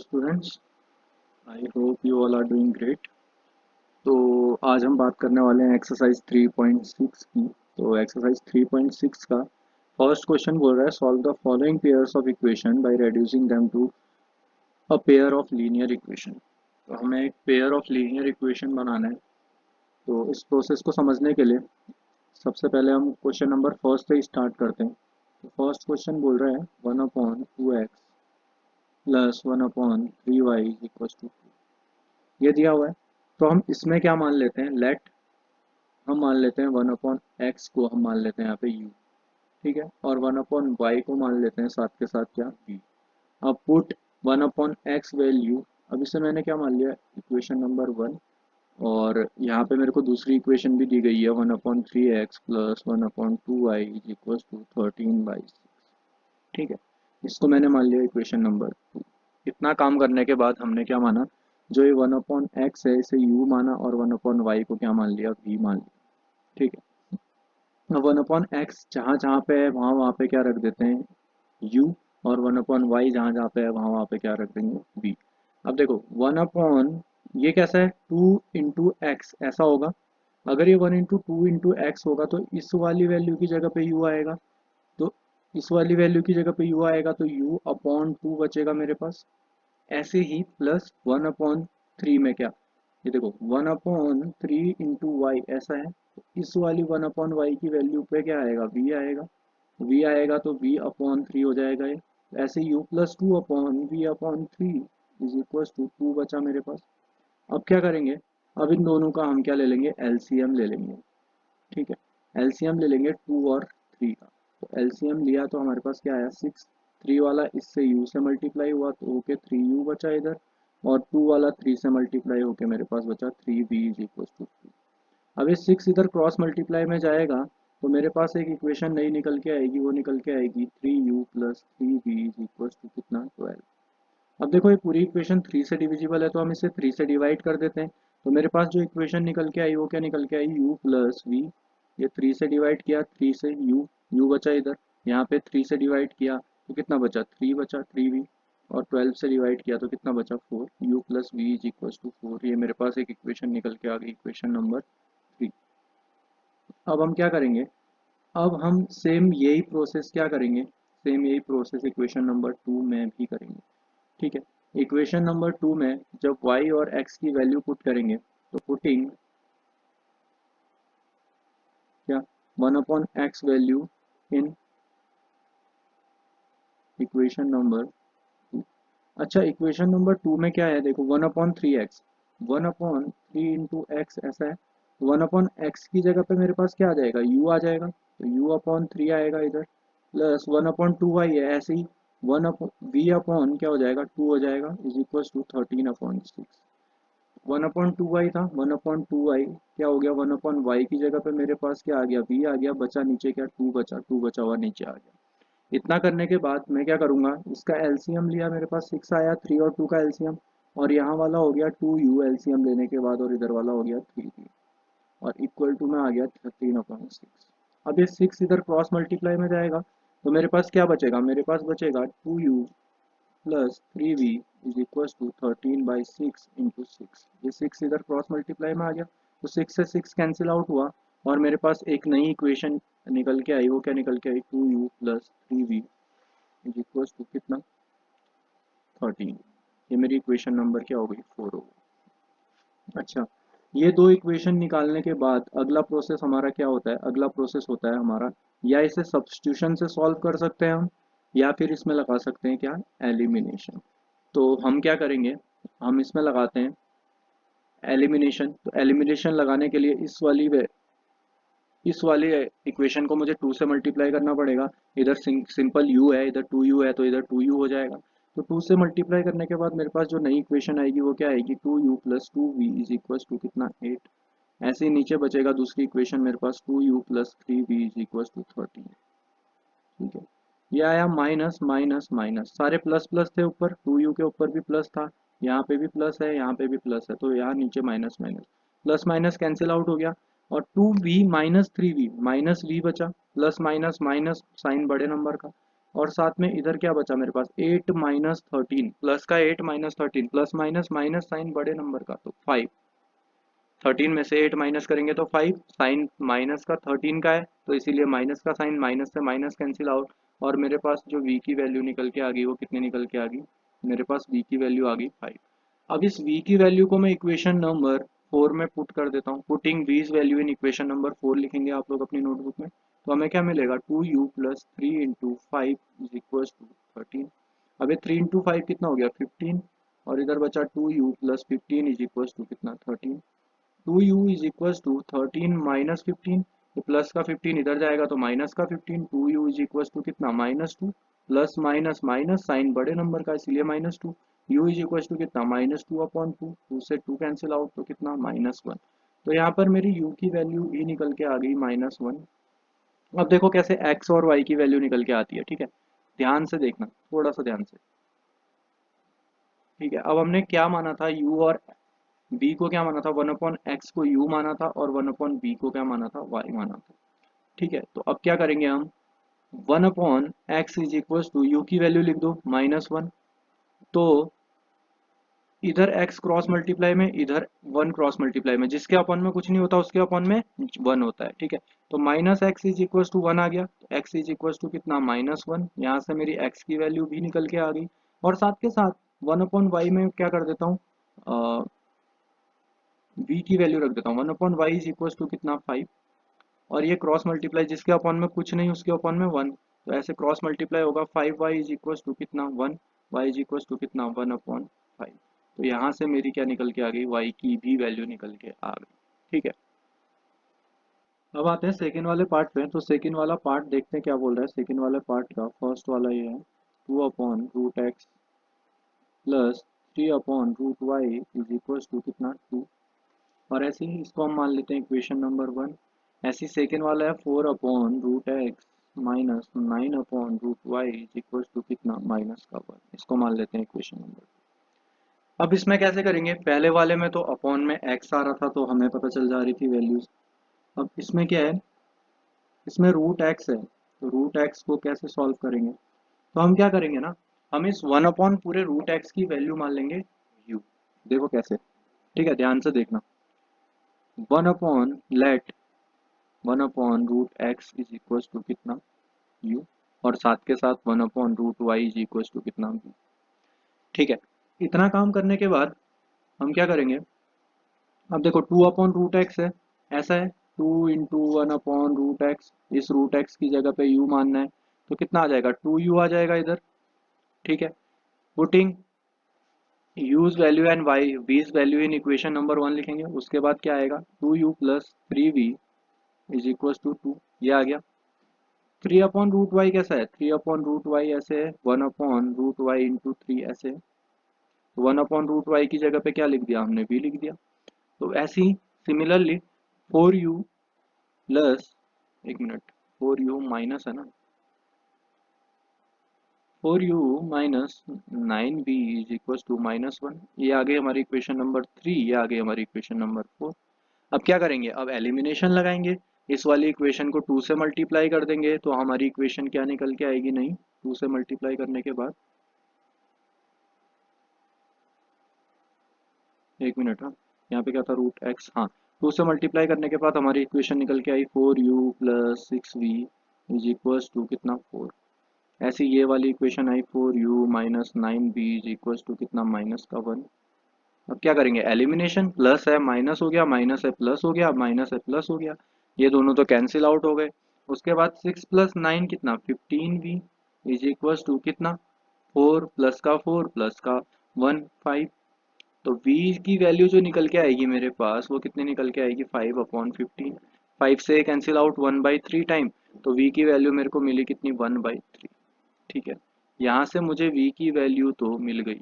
Students, I hope you all are doing great. तो आज हम बात करने वाले हैं एक्सरसाइज 3.6 की। तो एक्सरसाइज 3.6 का फर्स्ट क्वेश्चन बोल रहा है solve the following pairs of equation by reducing them to a pair of linear equation. तो हमें एक पेयर ऑफ लीनियर इक्वेशन बनाना है। तो इस प्रोसेस को समझने के लिए सबसे पहले हम क्वेश्चन नंबर फर्स्ट से स्टार्ट करते हैं। तो फर्स्ट क्वेश्चन बोल रहा है 1/2x plus 1/3y equal to 2। ये दिया हुआ है। तो हम इसमें क्या मान लेते हैं, लेट हम मान लेते हैं 1/x को हम मान लेते हैं यहाँ पे u, ठीक है, और 1/y को मान लेते हैं साथ के साथ क्या v। अब पुट 1/x वैल्यू, अब इसे मैंने क्या मान लिया, इक्वेशन नंबर 1। और यहाँ पे मेरे को दूसरी इक्वेशन भी दी गई है 1/3x plus 1/2y is equal to 13/6, ठीक है। इसको मैंने मान लिया इक्वेशन नंबर 2। इतना काम करने के बाद हमने क्या माना, जो ये 1/x है इसे u माना और 1/y को क्या मान लिया, v मान लिया, ठीक है। अब 1/x जहाँ जहाँ पे है वहाँ वहाँ पे क्या रख देते हैं u, और 1/y जहाँ जहाँ पे है वहाँ वहाँ पे क्या रख देंगे v। अब देखो 1 ये कैसा है, 2 × x ऐसा होगा। अगर ये 1 × 2 × x होगा तो इस वाली वैल्यू की जगह पे u आएगा। तो इस वाली वैल्यू की जगह पे u आएगा तो u/2 बचेगा मेरे पास। ऐसे ही प्लस 1/3 में क्या, ये देखो 1/3 × y ऐसा है। तो इस वाली 1/y की वैल्यू पे क्या आएगा, v आएगा। v आएगा तो v/3 हो जाएगा ये। ऐसे u+2/v/3 इज इक्वल टू 2 बचा मेरे पास। अब क्या करेंगे, अब इन दोनों का हम क्या ले लेंगे, एलसीएम ले लेंगे, ठीक है। एलसीएम ले लेंगे 2 और 3 का। तो एलसीएम लिया तो हमारे पास क्या आया 6। 3 वाला इससे u से मल्टीप्लाई हुआ तो होके 3u बचा इधर, और 2 वाला 3 से मल्टीप्लाई होके मेरे पास बचा 3v इज इक्वल टू 2। अब ये 6 इधर क्रॉस मल्टीप्लाई में जाएगा तो मेरे पास एक इक्वेशन नई निकल के आएगी, वो निकल के आएगी 3u plus 3v is equal to कितना, 12। अब देखो ये पूरी इक्वेशन 3 से डिविजिबल है तो हम इसे 3 से डिवाइड कर देते हैं। तो मेरे पास जो इक्वेशन निकल के आई वो क्या निकल के आई, u प्लस v। ये 3 से डिवाइड किया, 3 से u बचा इधर, यहाँ पे 3 से डिवाइड किया तो कितना बचा, 3 बचा 3v। और 12 से डिवाइड किया तो कितना बचा 4, u plus v is equal to 4। ये मेरे पास एक इक्वेशन निकल के आ गई, इक्वेशन नंबर 3। अब हम क्या करेंगे, अब हम सेम यही प्रोसेस क्या करेंगे, सेम यही प्रोसेस इक्वेशन नंबर 2 में भी करेंगे, ठीक है। इक्वेशन नंबर 2 में जब y और x की वैल्यू पुट करेंगे तो पुटिंग क्या, 1/x value in equation number 2। अच्छा इक्वेशन नंबर 2 में क्या है, देखो 1/3x, 1/3 इंटू एक्स ऐसा है। 1/x की जगह पे मेरे पास क्या आ जाएगा, u आ जाएगा, तो u/3 आएगा इधर, प्लस 1/2y है ऐसे ही, 1 v क्या हो जाएगा 2 हो जाएगा इज इक्वल टू 13/6। 1/2y था, 1/2y क्या हो गया, 1/y की जगह पे मेरे पास क्या आ गया, v आ गया, बचा नीचे क्या 2 बचा, 2 बचा हुआ नीचे आ गया। इतना करने के बाद मैं क्या करूंगा, इसका एलसीएम लिया, मेरे पास 6 आया, 3 और 2 का एलसीएम, और यहाँ वाला हो गया 2u एलसीएम लेने के बाद, और इधर वाला हो गया 3v, और इक्वल टू में आ गया 13/6। अब ये 6 इधर क्रॉस मल्टीप्लाई में जाएगा तो मेरे पास क्या बचेगा, मेरे पास बचेगा 2u plus 3v is equal to 13/6 into 6। ये 6 इधर क्रॉस मल्टीप्लाई में आ गया तो 6 से 6 कैंसिल आउट हुआ, और मेरे पास एक नई इक्वेशन निकल के आई, वो क्या निकल के आई, 2u plus 3v is equal to कितना, 13। ये मेरी इक्वेशन नंबर क्या हो गई, 4 हो गई। अच्छा, ये दो इक्वेशन निकालने के बाद अगला प्रोसेस हमारा क्या होता है, अगला प्रोसेस होता है हमारा, या इसे सब्स्टिट्यूशन से सॉल्व कर सकते हैं हम, या फिर इसमें लगा सकते हैं क्या, एलिमिनेशन। तो हम क्या करेंगे, हम इसमें लगाते हैं एलिमिनेशन। तो एलिमिनेशन लगाने के लिए इस वाली इक्वेशन को मुझे 2 से मल्टीप्लाई करना पड़ेगा। इधर सिंपल u है, इधर 2u है, तो इधर 2u हो जाएगा। तो 2 से मल्टीप्लाई करने के बाद मेरे पास जो नई इक्वेशन आएगी वो क्या आएगी, 2u plus 2v is equal to कितना, 8। ऐसे ही नीचे बचेगा दूसरी इक्वेशन मेरे पास, 2u plus 3v is equal to 13, ठीक है। ये आया माइनस माइनस माइनस, सारे प्लस प्लस थे ऊपर, 2u के ऊपर भी प्लस था, यहाँ पे भी प्लस है, यहाँ पे भी प्लस है, तो यहाँ नीचे minus minus, plus minus cancel out हो गया, और 2v minus 3v minus v बचा, प्लस माइनस माइनस साइन बड़े नंबर का, और साथ में इधर क्या बचा मेरे पास 8 माइनस 13, प्लस का 8 minus 13, plus minus minus sign बड़े नंबर का तो 5, 13 में से 8 माइनस करेंगे तो 5, साइन माइनस का 13 का है तो इसीलिए माइनस का साइन, माइनस से माइनस कैंसिल आउट, और मेरे पास जो v की वैल्यू निकल के आ गई वो कितनी निकल के आ गई, मेरे पास v की वैल्यू आ गई 5। अब इस v की वैल्यू को मैं इक्वेशन नंबर 4 में पुट कर देता हूँ, putting v's value in equation number 4 लिखेंगे आप लोग अपनी नोटबुक में, तो हमें क्या मिलेगा 2u plus 3 into 5 is equal to 13। अब ये 3 इंटू 5 कितना हो गया 15, और इधर बचा 2u plus 15 is equal to कितना 13। 2u is equal to 13 minus 15, तो प्लस का 15 इधर जाएगा तो माइनस का 15, 2u इज इक्वल टू कितना -2, प्लस माइनस माइनस साइन बड़े नंबर का इसलिए -2, u इज इक्वल टू कितना -2 अपॉन 2, 2 से 2 कैंसिल आउट तो कितना -1। तो यहाँ पर मेरी u की वैल्यू भी निकल के आ गई -1। अब देखो कैसे x और y की वैल्यू निकल के आती है, ठीक है, ध्यान से देखना, थोड़ा सा ध्यान से, ठीक है। अब हमने क्या माना था, u और b को क्या माना था, 1/x को u माना था और 1/b को क्या माना था, y माना था, ठीक है। तो अब क्या करेंगे हम, 1/x is equal to u की वैल्यू लिख दो -1, तो इधर x क्रॉस मल्टीप्लाई में, इधर 1 क्रॉस मल्टीप्लाई में, जिसके अपन में कुछ नहीं होता उसके अपन में 1 होता है, ठीक है। तो -x इज इक्वल टू 1 आ गया, तो x इज इक्वल टू कितना -1, यहाँ से मेरी x की वैल्यू भी निकल के आ गई, और साथ के साथ 1/y में क्या कर देता हूँ, v की वैल्यू रख देता हूँ, 1/y इज इक्वल टू कितना 5, और ये क्रॉस मल्टीप्लाई जिसके अपन में कुछ नहीं उसके अपन में 1, तो ऐसे क्रॉस मल्टीप्लाई होगा, 5y इज इक्वल टू कितना 1, y इज इक्वल टू कितना 1/5। तो यहाँ से मेरी क्या निकल के आ गई, y की भी वैल्यू निकल के आ गई, ठीक है। अब आते हैं सेकेंड वाले पार्ट पे, तो सेकेंड वाला पार्ट देखते हैं क्या बोल रहा है। सेकेंड वाले पार्ट का फर्स्ट वाला ये है 2/√x plus 3/√y is equal to कितना 2, और ऐसे ही इसको हम मान लेते हैं इक्वेशन नंबर 1। ऐसे ही सेकेंड वाला है 4/√x minus 9/√y is equal to कितना -1, इसको मान लेते हैं इक्वेशन नंबर। अब इसमें कैसे करेंगे, पहले वाले में तो अपॉन में x आ रहा था तो हमें पता चल जा रही थी वैल्यूज। अब इसमें क्या है, इसमें √x है, तो √x को कैसे सॉल्व करेंगे, तो हम क्या करेंगे ना, हम इस 1 पूरे √x की वैल्यू मान लेंगे u। देखो कैसे, ठीक है, ध्यान से देखना, 1 1/√x इज इक्वल टू कितना u, और साथ के साथ 1/√y इज इक्वल टू कितना v, ठीक है। इतना काम करने के बाद हम क्या करेंगे, अब देखो 2/√x है, ऐसा है 2 इंटू 1/√x, इस √x की जगह पे u मानना है, तो कितना आ जाएगा 2u आ जाएगा इधर, ठीक है। Putting u's value and y v's value in equation number 1 लिखेंगे, उसके बाद क्या आएगा 2u plus 3v is equal to 2, ये आ गया। 3/√y कैसा है, 3/√y ऐसे है, 1/√y इंटू 3 ऐसे है, तो 1/√y की जगह पे क्या लिख दिया हमने, v लिख दिया। तो ऐसे ही सिमिलरली 4u प्लस, एक मिनट, 4u माइनस है ना, 4u minus 9v is equal to -1, ये आ गई हमारी इक्वेशन नंबर 3, ये आ गई हमारी इक्वेशन नंबर 4। अब क्या करेंगे, अब एलिमिनेशन लगाएंगे, इस वाली इक्वेशन को 2 से मल्टीप्लाई कर देंगे तो हमारी इक्वेशन क्या निकल के आएगी, नहीं 2 से मल्टीप्लाई करने के बाद, एक मिनट, हाँ यहाँ पे क्या था √x, हाँ 2 से मल्टीप्लाई करने के बाद हमारी इक्वेशन निकल के आई 4u plus 6v is equal to कितना 4। ऐसी ये वाली इक्वेशन आई 4u minus 9v is equal to कितना -1। अब क्या करेंगे, एलिमिनेशन, प्लस है माइनस हो गया, माइनस है प्लस हो गया, माइनस है प्लस हो गया, ये दोनों तो कैंसिल आउट हो गए। उसके बाद 6 प्लस 9 कितना 15v इज इक्वल टू कितना 4 प्लस का 4 प्लस का 1 5। तो v की वैल्यू जो निकल के आएगी मेरे पास वो कितनी निकल के आएगी 5/15, 5 से कैंसिल आउट 1/3 टाइम, तो v की वैल्यू मेरे को मिली कितनी 1/3, ठीक है। यहाँ से मुझे v की वैल्यू तो मिल गई।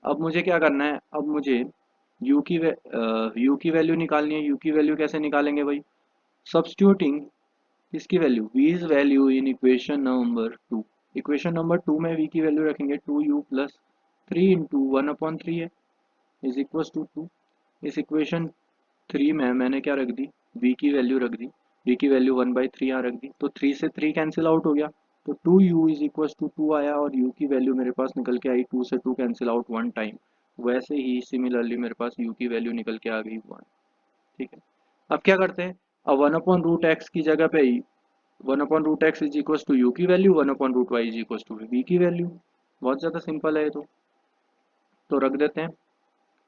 अब मुझे क्या करना है, अब मुझे u की वैल्यू निकालनी है। u की वैल्यू कैसे निकालेंगे भाई, सब्स्टिट्यूटिंग इसकी value v's value in equation number 2, equation number 2 में v की वैल्यू रखेंगे 2u प्लस 3 इंटू 1/3 है इज इक्वल टू 2। इस इक्वेशन 3 में मैंने क्या रख दी, v की वैल्यू रख दी, v की वैल्यू 1/3 यहाँ रख दी, तो 3 से 3 कैंसिल आउट हो गया, तो 2u इज इक्वल टू 2 आया और u की वैल्यू मेरे पास निकल के आई, 2 से 2 कैंसिल आउट 1 टाइम। वैसे ही सिमिलरली मेरे पास u की वैल्यू निकल के आ गई 1। ठीक है, अब क्या करते हैं, अब 1/√x की जगह पे 1/√x is equal to u की value, 1/√y is equal to v की वैल्यू। बहुत ज़्यादा सिंपल है ये तो रख देते हैं,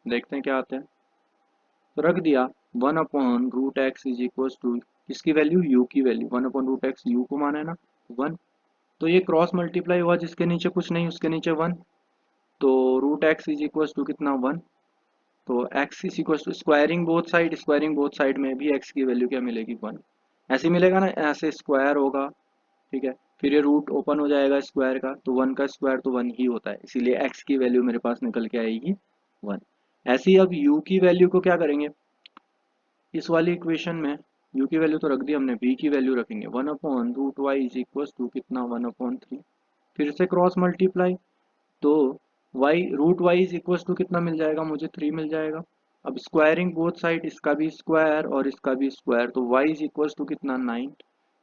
देखते हैं क्या आता है। तो रख दिया 1/√x इज इक्वल टू किसकी वैल्यू, u की वैल्यू, 1/√x u को माना है ना 1। तो ये क्रॉस मल्टीप्लाई हुआ, जिसके नीचे कुछ नहीं उसके नीचे 1, तो √x इज इक्वल टू कितना 1। तो x is equal to squaring both side में भी x की वैल्यू क्या मिलेगी 1। ऐसे मिलेगा ना, ऐसे स्क्वायर होगा, ठीक है, फिर ये रूट ओपन हो जाएगा स्क्वायर का, तो 1 का स्क्वायर तो 1 ही होता है, इसीलिए x की वैल्यू मेरे पास निकल के आएगी 1। ऐसे ही अब u की वैल्यू को क्या करेंगे, इस वाली इक्वेशन में u की वैल्यू तो रख दी हमने, v की वैल्यू रखेंगे 1/√y इज इक्वल टू कितना 1/3। फिर से क्रॉस मल्टीप्लाई, तो y इज इक्वल टू कितना मिल जाएगा मुझे, 3 मिल जाएगा। अब स्क्वायरिंग बोथ साइड, इसका भी स्क्वायर और इसका भी स्क्वायर, तो y इज इक्वल टू कितना 9।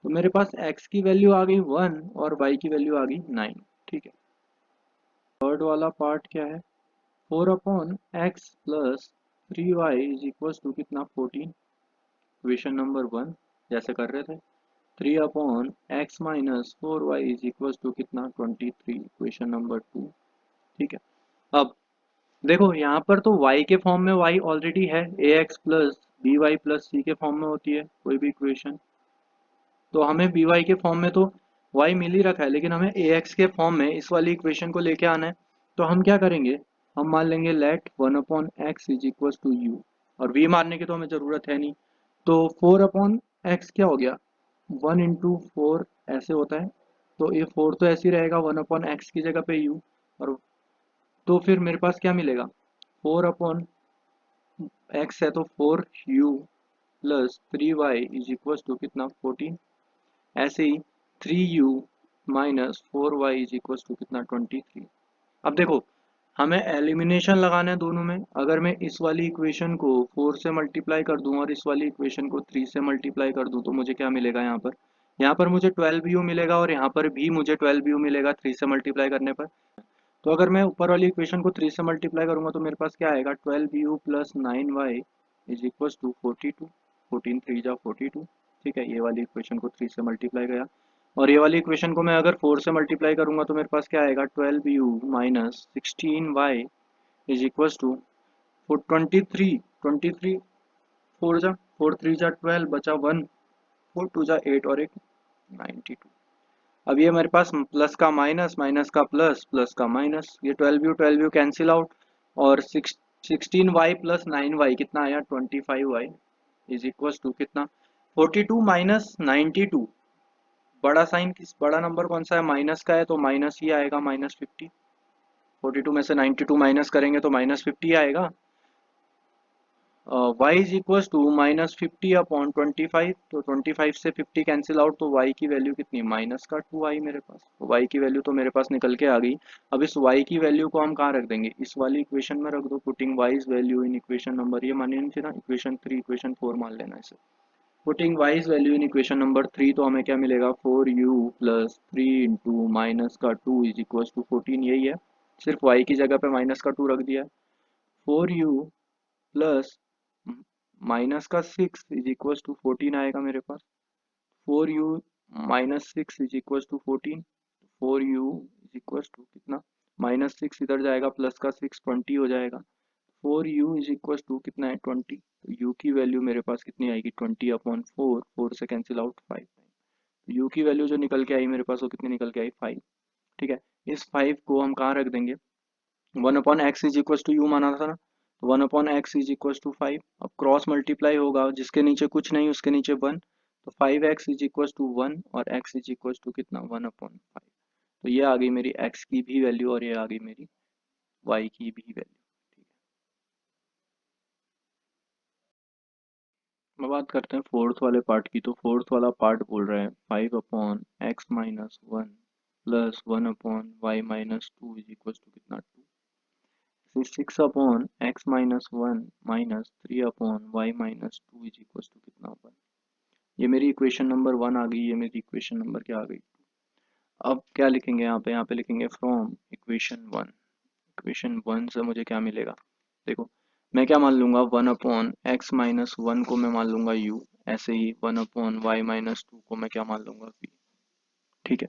तो मेरे पास x की वैल्यू आ गई 1 और y की वैल्यू आ गई 9। ठीक है, थर्ड वाला पार्ट क्या है, 4/x plus 3y is equal to कितना 14, इक्वेशन नंबर 1 जैसे कर रहे थे। 3/x minus 4y is equal to कितना 23, इक्वेशन नंबर 2। ठीक है, अब देखो यहाँ पर तो y के फॉर्म में y ऑलरेडी है, ax plus B Y plus C के फॉर्म में होती है कोई भी इक्वेशन, तो हमें by के फॉर्म में तो y मिल ही रखा है, लेकिन हमें ax के फॉर्म में इस वाली इक्वेशन को लेके आना है। तो हम क्या करेंगे, हम मान लेंगे let 1/x is equal to u, और v मानने की तो हमें ज़रूरत है नहीं, तो 4/x क्या हो गया 1 इंटू 4 ऐसे होता है, तो ये 4 तो ऐसे ही रहेगा, 1/x की जगह पे u, और तो फिर मेरे पास क्या मिलेगा, 4/x है तो 4u plus 3y is equal to कितना 14। ऐसे ही 3u minus 4y is equal to कितना 23। अब देखो, हमें एलिमिनेशन लगाना है दोनों में। अगर मैं इस वाली इक्वेशन को 4 से मल्टीप्लाई कर दूं और इस वाली इक्वेशन को 3 से मल्टीप्लाई कर दूं, तो मुझे क्या मिलेगा, यहाँ पर मुझे 12u मिलेगा और यहाँ पर भी मुझे 12u मिलेगा 3 से मल्टीप्लाई करने पर। तो अगर मैं ऊपर वाली इक्वेशन को 3 से मल्टीप्लाई करूंगा तो मेरे पास क्या आएगा, 12u plus 9y is equal to 42, 14 3 जा 42। ठीक है, ये वाली इक्वेशन को 3 से मल्टीप्लाई गया, और ये वाली इक्वेशन को मैं अगर 4 से मल्टीप्लाई करूंगा तो मेरे पास क्या आएगा, 12u minus 16y is equal to 23, 23 4 3 जा 12 बचा 1, 4 2 जा 8 और एक 92। अब ये मेरे पास प्लस का माइनस, माइनस का प्लस, प्लस का माइनस, ये 12u कैंसिल आउट, और 16y प्लस 9y कितना आया 25y इज इक्वल टू कितना 42 माइनस 92। बड़ा साइन किस, बड़ा नंबर कौन सा है, माइनस का है, तो माइनस ही आएगा, -50। 42 में से 92 माइनस करेंगे तो -50 आएगा। y इज इक्वल टू -50/25, तो 25 से 50 कैंसिल आउट, तो y की वैल्यू कितनी, माइनस का 2 आई मेरे पास, तो y की वैल्यू तो मेरे पास निकल के आ गई। अब इस y की वैल्यू को हम कहाँ रख देंगे, इस वाली इक्वेशन में रख दो, putting y's value in equation number, ये मानिए नहीं थी ना, इक्वेशन 3 इक्वेशन 4 मान लेना इसे। Putting y's value in equation number 3, तो हमें क्या मिलेगा, 4u प्लस 3 इंटू माइनस का 2 इज इक्वल टू 14, यही है, सिर्फ y की जगह पे माइनस का 2 रख दिया है। 4u प्लस माइनस का 6 इज इक्वल टू 14 आएगा मेरे पास। 4u minus 6 is equal to 14, 4u is equal to कितना, -6 इधर जाएगा, प्लस का 6 20 हो जाएगा, 4u इज इक्वल टू कितना है 20। तो u की वैल्यू मेरे पास कितनी आएगी, 20/4, 4 से कैंसिल आउट 5। u की वैल्यू जो निकल के आई मेरे पास वो कितनी निकल के आई 5। ठीक है, इस 5 को हम कहाँ रख देंगे, 1/x is equal to you माना था ना, तो 1/x इज इक्वल टू 5। अब क्रॉस मल्टीप्लाई होगा, जिसके नीचे कुछ नहीं उसके नीचे 1, तो 5x इज इक्वल टू 1 और x इज इक्वल टू कितना 1/5। तो ये आ गई मेरी x की भी वैल्यू और ये आ गई मेरी y की भी वैल्यू। ठीक है, अब बात करते हैं फोर्थ वाले पार्ट की। तो फोर्थ वाला पार्ट बोल रहा है 5/x minus 1 plus 1/y minus 2 is equal to कितना 2। 6/x minus 1 minus 3/y minus 2 is equal to कितना 1। ये मेरी इक्वेशन नंबर 1 आ गई, ये मेरी इक्वेशन नंबर क्या आ गई। अब क्या लिखेंगे यहाँ पे लिखेंगे फ्रॉम इक्वेशन 1 से मुझे क्या मिलेगा। देखो मैं क्या मान लूंगा, 1/x-1 को मैं मान लूंगा u, ऐसे ही 1/y-2 को मैं क्या मान लूंगा v। ठीक है,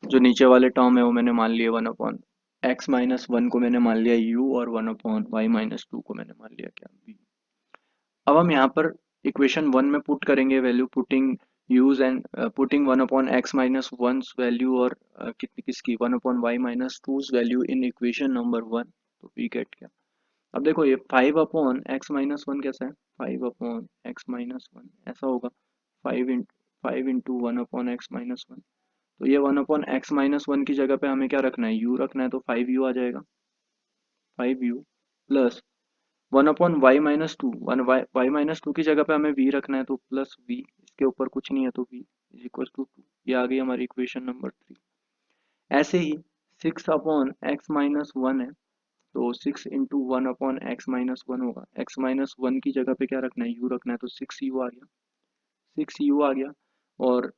जो नीचे वाले टर्म है वो मैंने मान लिए 1/x-1 को मैंने मान लिया u, और 1/y-2 को मैंने मान लिया क्या, v। अब हम यहाँ पर इक्वेशन 1 में पुट करेंगे value, putting use and putting 1/x-1 value, और कितनी किसकी 1/y-2 value in equation number 1। तो वी गेट क्या, अब देखो ये 5/x-1 कैसा है, 5/x-1 ऐसा होगा, 5 5 × 1/x-1। तो ये 1/x-1 की जगह पे हमें क्या रखना है, u रखना है, तो 5u आ जाएगा, 5u प्लस 1/y-2, y-2 की जगह पे हमें v रखना है, तो प्लस v, इसके ऊपर कुछ नहीं है तो v इज इक्वल टू 2। ये आ गई हमारी इक्वेशन नंबर 3। ऐसे ही 6/x-1 है, तो 6 × 1/x-1 होगा, x-1 की जगह पे क्या रखना है, u रखना है, तो 6u आ गया, 6u आ गया। और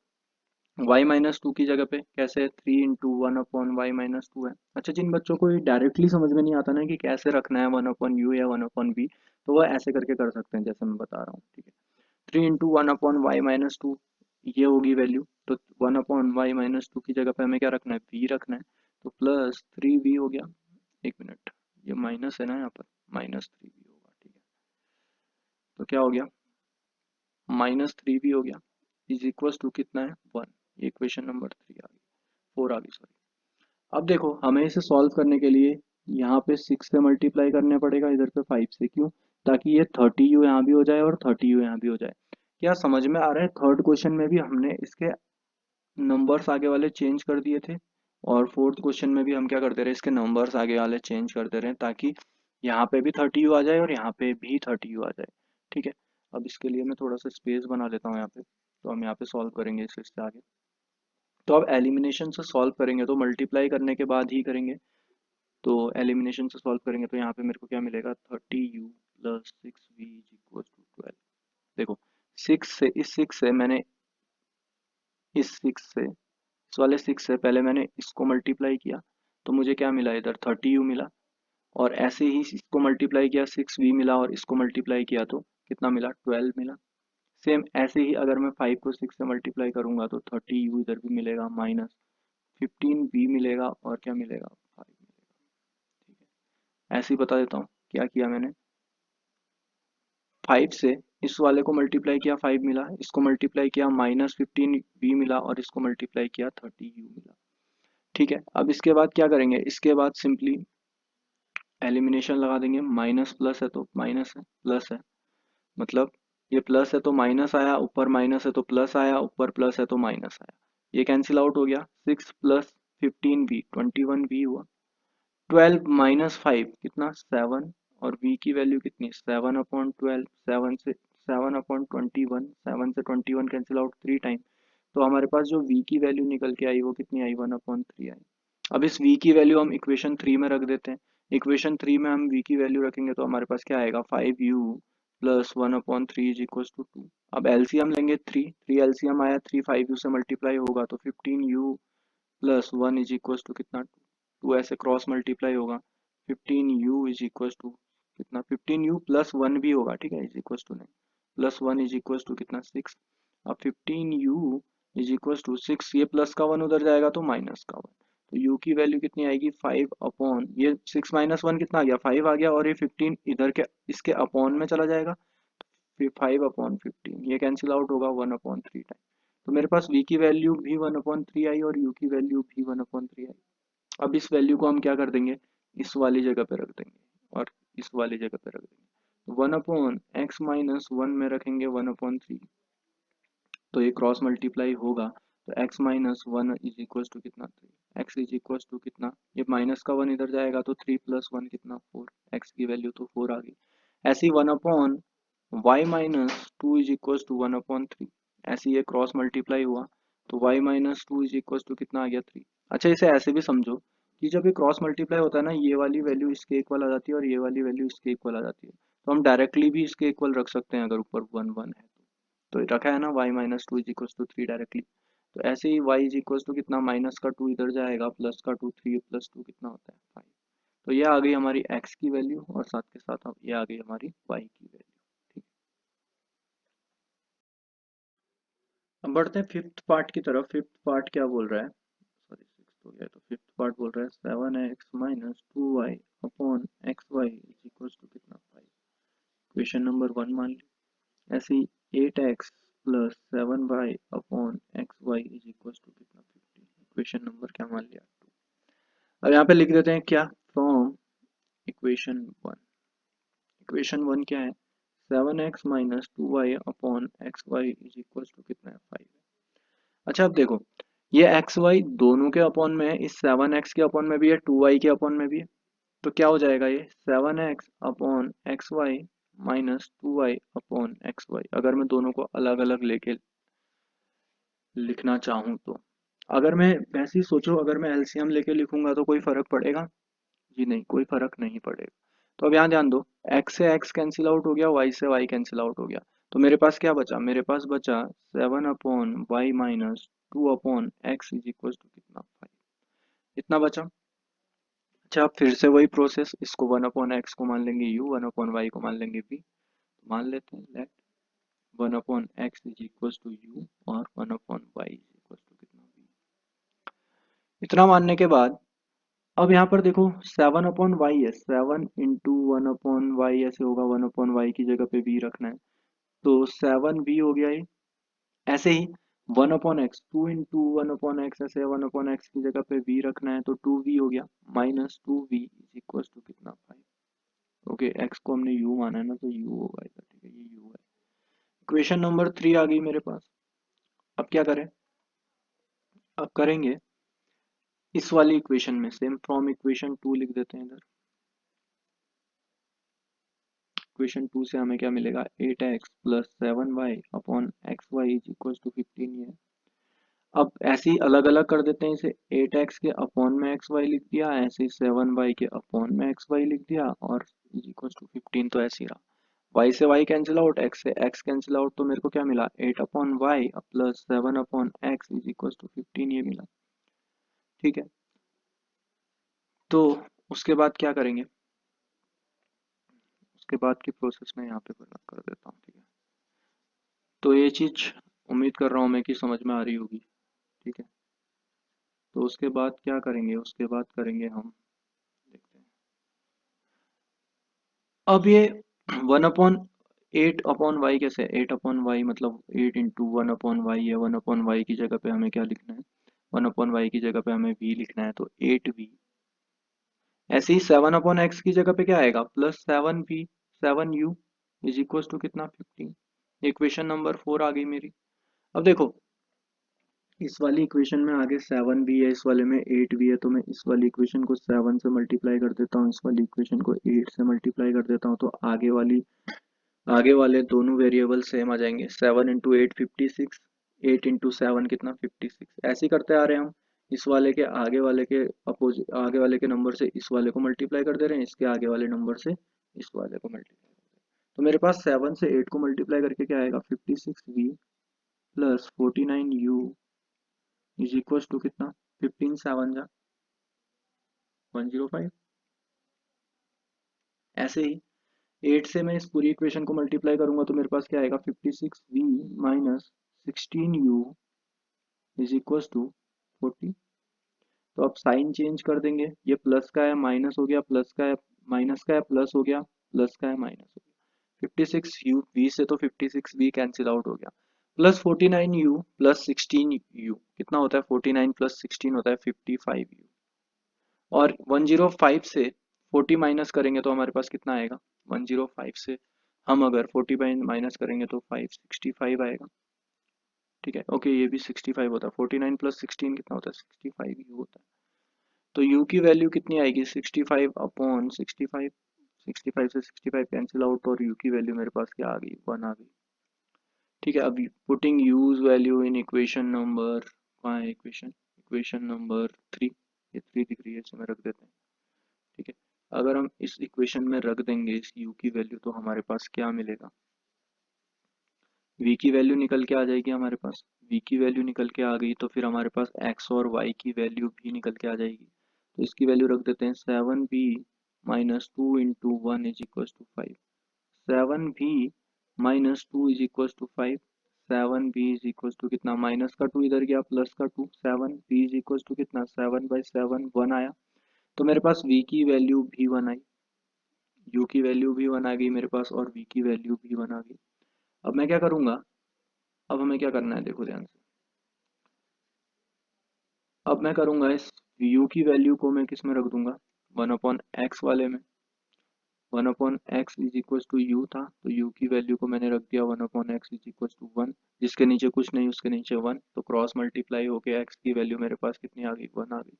y-2 की जगह पे कैसे है, 3 × 1/y-2 है। अच्छा, जिन बच्चों को ये डायरेक्टली समझ में नहीं आता ना कि कैसे रखना है 1/u या 1/v, तो वह ऐसे करके कर सकते हैं जैसे मैं बता रहा हूँ। ठीक है, 3 × 1/y-2 ये होगी वैल्यू, तो 1/y-2 की जगह पे हमें क्या रखना है, v रखना है, तो प्लस 3v हो गया। एक मिनट, ये माइनस है ना यहाँ पर, -3v होगा। ठीक है, तो क्या हो गया, -3v हो गया, इज इक्वल टू कितना है, 1। ये इक्वेशन नंबर 3 आ गई, 4 आ गई सॉरी। अब देखो हमें इसे सॉल्व करने के लिए यहाँ पे 6 से मल्टीप्लाई करने पड़ेगा, इधर पे 5 से, क्यों, ताकि ये 30u यहाँ भी हो जाए और 30u यहाँ भी हो जाए। क्या समझ में आ रहा है, थर्ड क्वेश्चन में भी हमने इसके नंबर्स आगे वाले चेंज कर दिए थे, और फोर्थ क्वेश्चन में भी हम क्या करते रहे, इसके नंबर्स आगे वाले चेंज करते रहे, ताकि यहाँ पे भी 30u आ जाए और यहाँ पे भी 30u आ जाए। ठीक है, अब इसके लिए मैं थोड़ा सा स्पेस बना लेता हूँ यहाँ पे, तो हम यहाँ पे सॉल्व करेंगे इससे आगे। तो अब एलिमिनेशन से सॉल्व करेंगे तो मल्टीप्लाई करने के बाद ही करेंगे, तो एलिमिनेशन से सॉल्व करेंगे तो यहाँ पे मेरे को क्या मिलेगा, 30u plus 6v is equal to 12। देखो 6 से मैंने इस वाले 6 से पहले मैंने इसको मल्टीप्लाई किया, तो मुझे क्या मिला, इधर 30u मिला, और ऐसे ही इसको मल्टीप्लाई किया 6v मिला, और इसको मल्टीप्लाई किया तो कितना मिला, 12 मिला। सेम ऐसे ही अगर मैं 5 को 6 से मल्टीप्लाई करूंगा तो 30u इधर भी मिलेगा, माइनस 15v मिलेगा, और क्या मिलेगा, 5 मिलेगा। ठीक है, ऐसे ही बता देता हूँ क्या किया मैंने, 5 से इस वाले को मल्टीप्लाई किया 5 मिला, इसको मल्टीप्लाई किया -15v मिला, और इसको मल्टीप्लाई किया 30u मिला। ठीक है, अब इसके बाद क्या करेंगे, इसके बाद सिंपली एलिमिनेशन लगा देंगे, माइनस प्लस है तो माइनस है, प्लस है, मतलब ये प्लस है तो माइनस आया, ऊपर माइनस है तो प्लस आया, ऊपर प्लस है तो माइनस आया, ये कैंसिल आउट हो गया। 6 प्लस 15v 21v हुआ, 12 माइनस 5 कितना, 7, और v की वैल्यू कितनी, 7/12, 7/21, 7 से 21 कैंसिल आउट 3 टाइम, तो हमारे पास जो v की वैल्यू निकल के आई वो कितनी आई, 1/3 आई। अब इस v की वैल्यू हम इक्वेशन 3 में रख देते हैं, इक्वेशन 3 में हम v की वैल्यू रखेंगे तो हमारे पास क्या आएगा, 5u plus 1/3 is equal to 2। अब एलसीएम लेंगे, 3 एलसीएम आया, 3 5u से मल्टीप्लाई होगा तो 15u plus 1 is equal to कितना, 2 ऐसे क्रॉस मल्टीप्लाई होगा, 15u इज इक्वल टू कितना, 15u प्लस 1 भी होगा, ठीक है, इज इक्वल टू नहीं, प्लस 1 इज इक्वल टू कितना, 6। अब 15u इज इक्वल टू 6, ये प्लस का 1 उधर जाएगा तो माइनस का 1, तो u की वैल्यू कितनी आएगी, 5 अपॉन ये 6 माइनस 1 कितना आ गया, 5 आ गया, और ये 15 इधर के इसके अपॉन में चला जाएगा, फिर 5/15 ये कैंसिल आउट होगा 1/3 टाइम। तो मेरे पास v की वैल्यू भी 1/3 आई और u की वैल्यू भी 1/3 आई। अब इस वैल्यू को हम क्या कर देंगे, इस वाली जगह पे रख देंगे, और इस वाली जगह पे रख देंगे, 1/x-1 में रखेंगे 1/3, तो ये क्रॉस मल्टीप्लाई होगा, तो x-1 इज इक्वल टू कितना, 3, x इज इक्वल टू कितना, ये माइनस का 1 इधर जाएगा तो 3 + 1 कितना, 4, x की वैल्यू तो 4 आ गई। ऐसे ही 1/y-2 इज इक्वल टू 1/3, ऐसे ये क्रॉस मल्टीप्लाई हुआ, तो y-2 इज इक्वल टू कितना आ गया, 3। अच्छा, इसे ऐसे भी समझो कि जब ये क्रॉस मल्टीप्लाई होता है ना, ये वाली वैल्यू इसके इक्वल आ जाती है और ये वाली वैल्यू इसके इक्वल आ जाती है, तो हम डायरेक्टली भी इसके इक्वल रख सकते हैं अगर ऊपर 1 1 है तो रखा है ना y-2 is equal to 3 directly, तो ऐसे ही y इज इक्वल टू कितना, माइनस का 2 इधर जाएगा, प्लस का 2, 3 प्लस 2 कितना होता है 5। तो ये आ गई हमारी x की वैल्यू और साथ के साथ अब ये आ गई हमारी y की वैल्यू। ठीक, अब बढ़ते हैं फिफ्थ पार्ट की तरफ। फिफ्थ पार्ट क्या बोल रहा है, सॉरी सिक्स हो गया, तो फिफ्थ पार्ट बोल रहा है 7x minus 2y upon x y is equal to कितना 5। इक्वेशन नंबर 1 मान ली। ऐसे ही 8x plus 7y upon x y is equal to कितना 15। इक्वेशन नंबर क्या मान लिया 2। अब यहाँ पे लिख देते हैं क्या, फ्रॉम इक्वेशन 1। इक्वेशन 1 क्या है, 7x minus 2y upon x y is equal to कितना है 5। अच्छा अब देखो, ये एक्स वाई दोनों के अपॉन में है, इस 7x के अपॉन में भी है, 2y के अपॉन में भी है। तो क्या हो जाएगा ये 7x upon x y minus 2y upon x y, अगर मैं दोनों को अलग अलग लेके लिखना चाहूँ तो। अगर मैं वैसे ही सोचो, अगर मैं एलसीएम लेके लिखूंगा तो कोई फर्क पड़ेगा, जी नहीं, कोई फर्क नहीं पड़ेगा। तो अब यहाँ ध्यान दो, x से x कैंसिल आउट हो गया, y से y कैंसिल आउट हो गया, तो मेरे पास क्या बचा, मेरे पास बचा 7 upon y minus 2 upon x is equal to कितना 5, इतना बचा। अच्छा अब फिर से वही प्रोसेस, इसको 1 अपॉन एक्स को मान लेंगे u, 1 अपॉन वाई को मान लेंगे v। मान लेते हैं let 1 upon x is equal to u और 1 upon y is equal to कितना v। इतना मानने के बाद अब यहाँ पर देखो 7 अपॉन वाई है, 7 इंटू 1 अपॉन वाई ऐसे होगा, 1 अपॉन वाई की जगह पे v रखना है, तो 7v हो गया ये। ऐसे ही 1 upon x, 2 into 1 upon x ऐसे 1 अपॉन एक्स की जगह पे v रखना है, तो 2v हो गया, minus 2v is equal to कितना 5। ओके, x को हमने u माना है ना, तो u होगा इधर, ठीक है, ये u है। इक्वेशन नंबर 3 आ गई मेरे पास। अब क्या करें, अब करेंगे इस वाली इक्वेशन में सेम फ्रॉम इक्वेशन 2 लिख देते हैं इधर। इक्वेशन 2 से हमें क्या मिलेगा, 8x plus 7y upon x y is equal to 15 ये। अब ऐसे ही अलग अलग कर देते हैं इसे, 8x के अपॉन में एक्स वाई लिख दिया, ऐसे ही 7y के अपॉन में एक्स वाई लिख दिया और इज इक्वल टू 15, तो ऐसे ही रहा। y से y कैंसिल आउट, x से x कैंसिल आउट, तो मेरे को क्या मिला 8 upon y plus 7 upon x is equal to 15 ये मिला। ठीक है, तो उसके बाद क्या करेंगे, उसके बाद की प्रोसेस में यहाँ पे कर देता हूँ। ठीक है, तो ये चीज उम्मीद कर रहा हूँ मैं कि समझ में आ रही होगी। ठीक है, तो उसके बाद क्या करेंगे, उसके बाद करेंगे हम, देखते हैं। अब ये 1 अपॉन 8 अपॉन वाई कैसे है, 8 अपॉन वाई मतलब 8 इंटू 1 अपॉन वाई है, 1 अपॉन वाई की जगह पे हमें क्या लिखना है, 1 अपॉन वाई की जगह पे हमें v लिखना है, तो 8v। ऐसे ही 7 अपॉन एक्स की जगह पे क्या आएगा, plus 7v, 7u is equal to कितना 15। इक्वेशन नंबर 4 आ गई मेरी। अब देखो इस वाली इक्वेशन में आगे 7 भी है, इस वाले में 8 भी है, तो मैं इस वाली इक्वेशन को 7 से मल्टीप्लाई कर देता हूँ, इस वाली इक्वेशन को 8 से मल्टीप्लाई कर देता हूँ, तो आगे वाले दोनों वेरिएबल सेम आ जाएंगे। 7 इंटू 8 56, 8 इंटू 7 कितना 56। ऐसे ही करते आ रहे हैं हम, इस वाले के आगे वाले के अपोजिट, आगे वाले के नंबर से इस वाले को मल्टीप्लाई कर दे रहे हैं, इसके आगे वाले नंबर से इस वाले को मल्टीप्लाई। तो मेरे पास 7 से 8 को मल्टीप्लाई करके क्या आएगा 56v plus 49u is equal to कितना 15 7 जा 105। ऐसे ही 8 से मैं इस पूरी इक्वेशन को मल्टीप्लाई करूंगा तो मेरे पास क्या आएगा 56v minus 16u is equal to 40। तो अब साइन चेंज कर देंगे, ये प्लस का है माइनस हो गया, प्लस का है माइनस का है प्लस हो गया, प्लस का है माइनस हो गया। 56u v से तो 56v कैंसिल आउट हो गया, प्लस 49u प्लस 16u कितना होता है 49 प्लस 16 होता है 55u। और 105 से 40 माइनस करेंगे तो हमारे पास कितना आएगा, 105 से हम अगर 40 माइनस करेंगे तो 565 आएगा। ठीक है, ओके ये भी 65 होता है, 49 प्लस 16 कितना होता है 65 यू होता है। तो u की वैल्यू कितनी आएगी 65 अपॉन 65, 65 से 65 कैंसिल आउट और u की वैल्यू मेरे पास क्या आ गई 1 आ गई। ठीक है, अब putting u's value in equation number, कहाँ है इक्वेशन, इक्वेशन नंबर 3, ये 3 दिख रही है, इसमें रख देते हैं। ठीक है, अगर हम इस इक्वेशन में रख देंगे इस u की वैल्यू तो हमारे पास क्या मिलेगा, v की वैल्यू निकल के आ जाएगी हमारे पास, v की वैल्यू निकल के आ गई तो फिर हमारे पास x और y की वैल्यू भी निकल के आ जाएगी। तो इसकी वैल्यू रख देते हैं 7b minus 2 × 1 is equal to 5। 7b minus 2 is equal to 5। 7b is equal to कितना, माइनस का 2 इधर गया प्लस का 2, 7b इज इक्वल टू कितना, 7/7 1 आया। तो मेरे पास v की वैल्यू भी 1 आई, u की वैल्यू भी 1 आ गई मेरे पास और v की वैल्यू भी 1 आ गई। अब मैं क्या करूंगा, अब हमें क्या करना है देखो ध्यान से। अब मैं करूंगा इस u की वैल्यू को मैं किस में रख दूंगा, 1/x वाले में। 1/x is equal to u था, तो u की वैल्यू को मैंने रख दिया 1/x इज इक्वल टू 1, जिसके नीचे कुछ नहीं उसके नीचे 1, तो क्रॉस मल्टीप्लाई होके x की वैल्यू मेरे पास कितनी आ गई, 1 आ गई।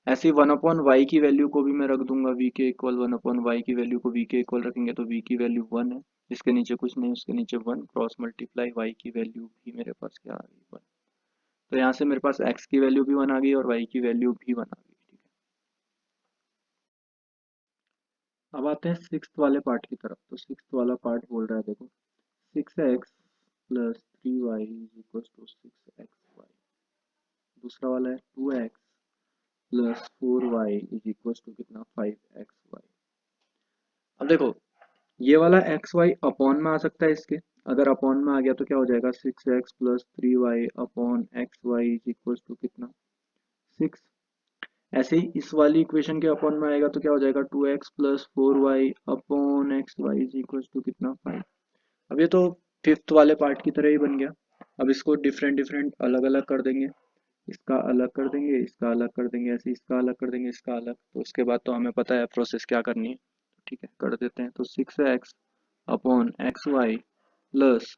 ऐसे ही 1/y की वैल्यू को भी मैं रख दूंगा v के इक्वल, 1/y की वैल्यू को v के इक्वल रखेंगे तो v की वैल्यू 1 है, जिसके नीचे कुछ नहीं उसके नीचे 1, क्रॉस मल्टीप्लाई y की वैल्यू भी मेरे पास क्या आ गई, 1। तो यहाँ से मेरे पास x की वैल्यू भी 1 आ गई और y की वैल्यू भी 1 आ गई, ठीक है। अब आते हैं सिक्स्थ वाले पार्ट की तरफ। तो सिक्स्थ वाला पार्ट बोल रहा है देखो, 6x plus 3y is equal to 6xy। दूसरा वाला है 2x plus 4y is equal to कितना, 5xy। अब देखो ये वाला एक्स वाई अपॉन में आ सकता है इसके, अगर अपॉन में आ गया तो क्या हो जाएगा, 6x plus 3y upon x y is equal to कितना, 6। ऐसे ही इस वाली इक्वेशन के अपॉन में आएगा तो क्या हो जाएगा, 2x plus 4y upon x y is equal to कितना, 5। अब ये तो फिफ्थ वाले पार्ट की तरह ही बन गया। अब इसको डिफरेंट डिफरेंट अलग अलग कर देंगे, इसका अलग कर देंगे, इसका अलग कर देंगे, ऐसे इसका अलग कर देंगे, इसका अलग। तो उसके बाद तो हमें पता है प्रोसेस क्या करनी है, ठीक है कर देते हैं। तो 6x upon x y plus